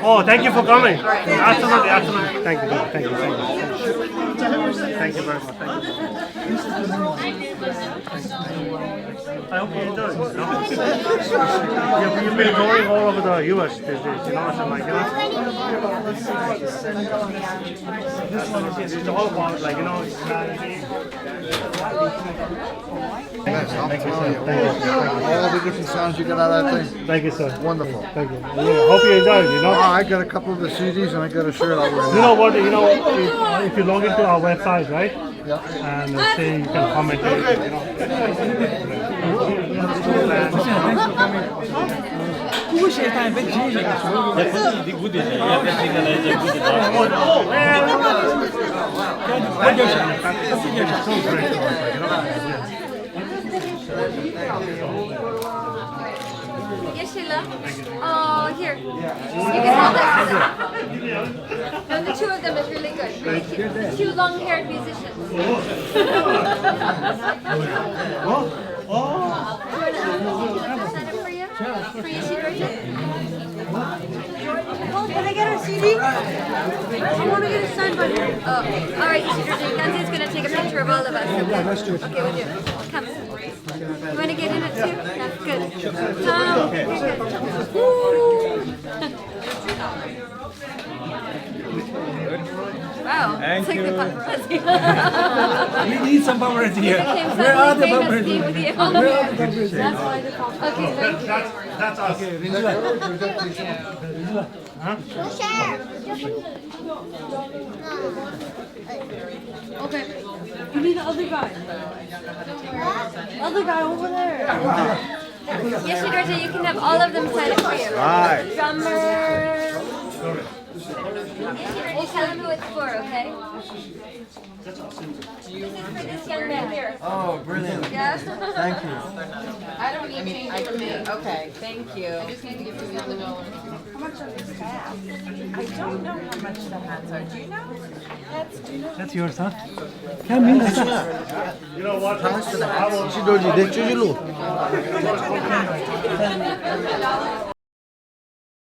Oh, thank you for coming. Absolutely, absolutely. Thank you, thank you, thank you. Thank you very much. Thank you. I hope you enjoy it. You know? You've been touring all over the U.S. these days, you know, so like, you know. This one is all about, like, you know, humanity. Thank you, sir. All the different sounds you get out of that thing. Thank you, sir. Wonderful. Thank you. Yeah, hope you enjoy it, you know. I got a couple of the CDs and I got a shirt I'll wear. You know what, you know, if you log into our website, right? Yeah. And say you can comment it, you know. Yes, Sheila. Oh, here. You can have that. And the two of them is really good. Two long-haired musicians. Sign up for you? For you, Sheila? Oh, can I get her CD? I want to get it signed by her. Oh, all right, Sheila. Nancy's going to take a picture of all of us. Yeah, let's do it. Okay, we'll do it. Come. You want to get in it too? That's good. Come. Wow. Thank you. We need some paparazzi here. Where are the paparazzi? That's why the paparazzi. Okay, thank you. That's us. Okay, Rinjula. Okay. You need the other guy. Other guy over there. Yes, Georgia, you can have all of them sign up for you. Right. Drummer. You tell them who it's for, okay? This is for this young man here. Oh, brilliant. Yeah? Thank you. I don't need change for me. Okay, thank you. I just need to give you $1. How much are these hats? I don't know how much the hats are. Do you know? That's yours, huh? Come in. You know what? She told you, did you look?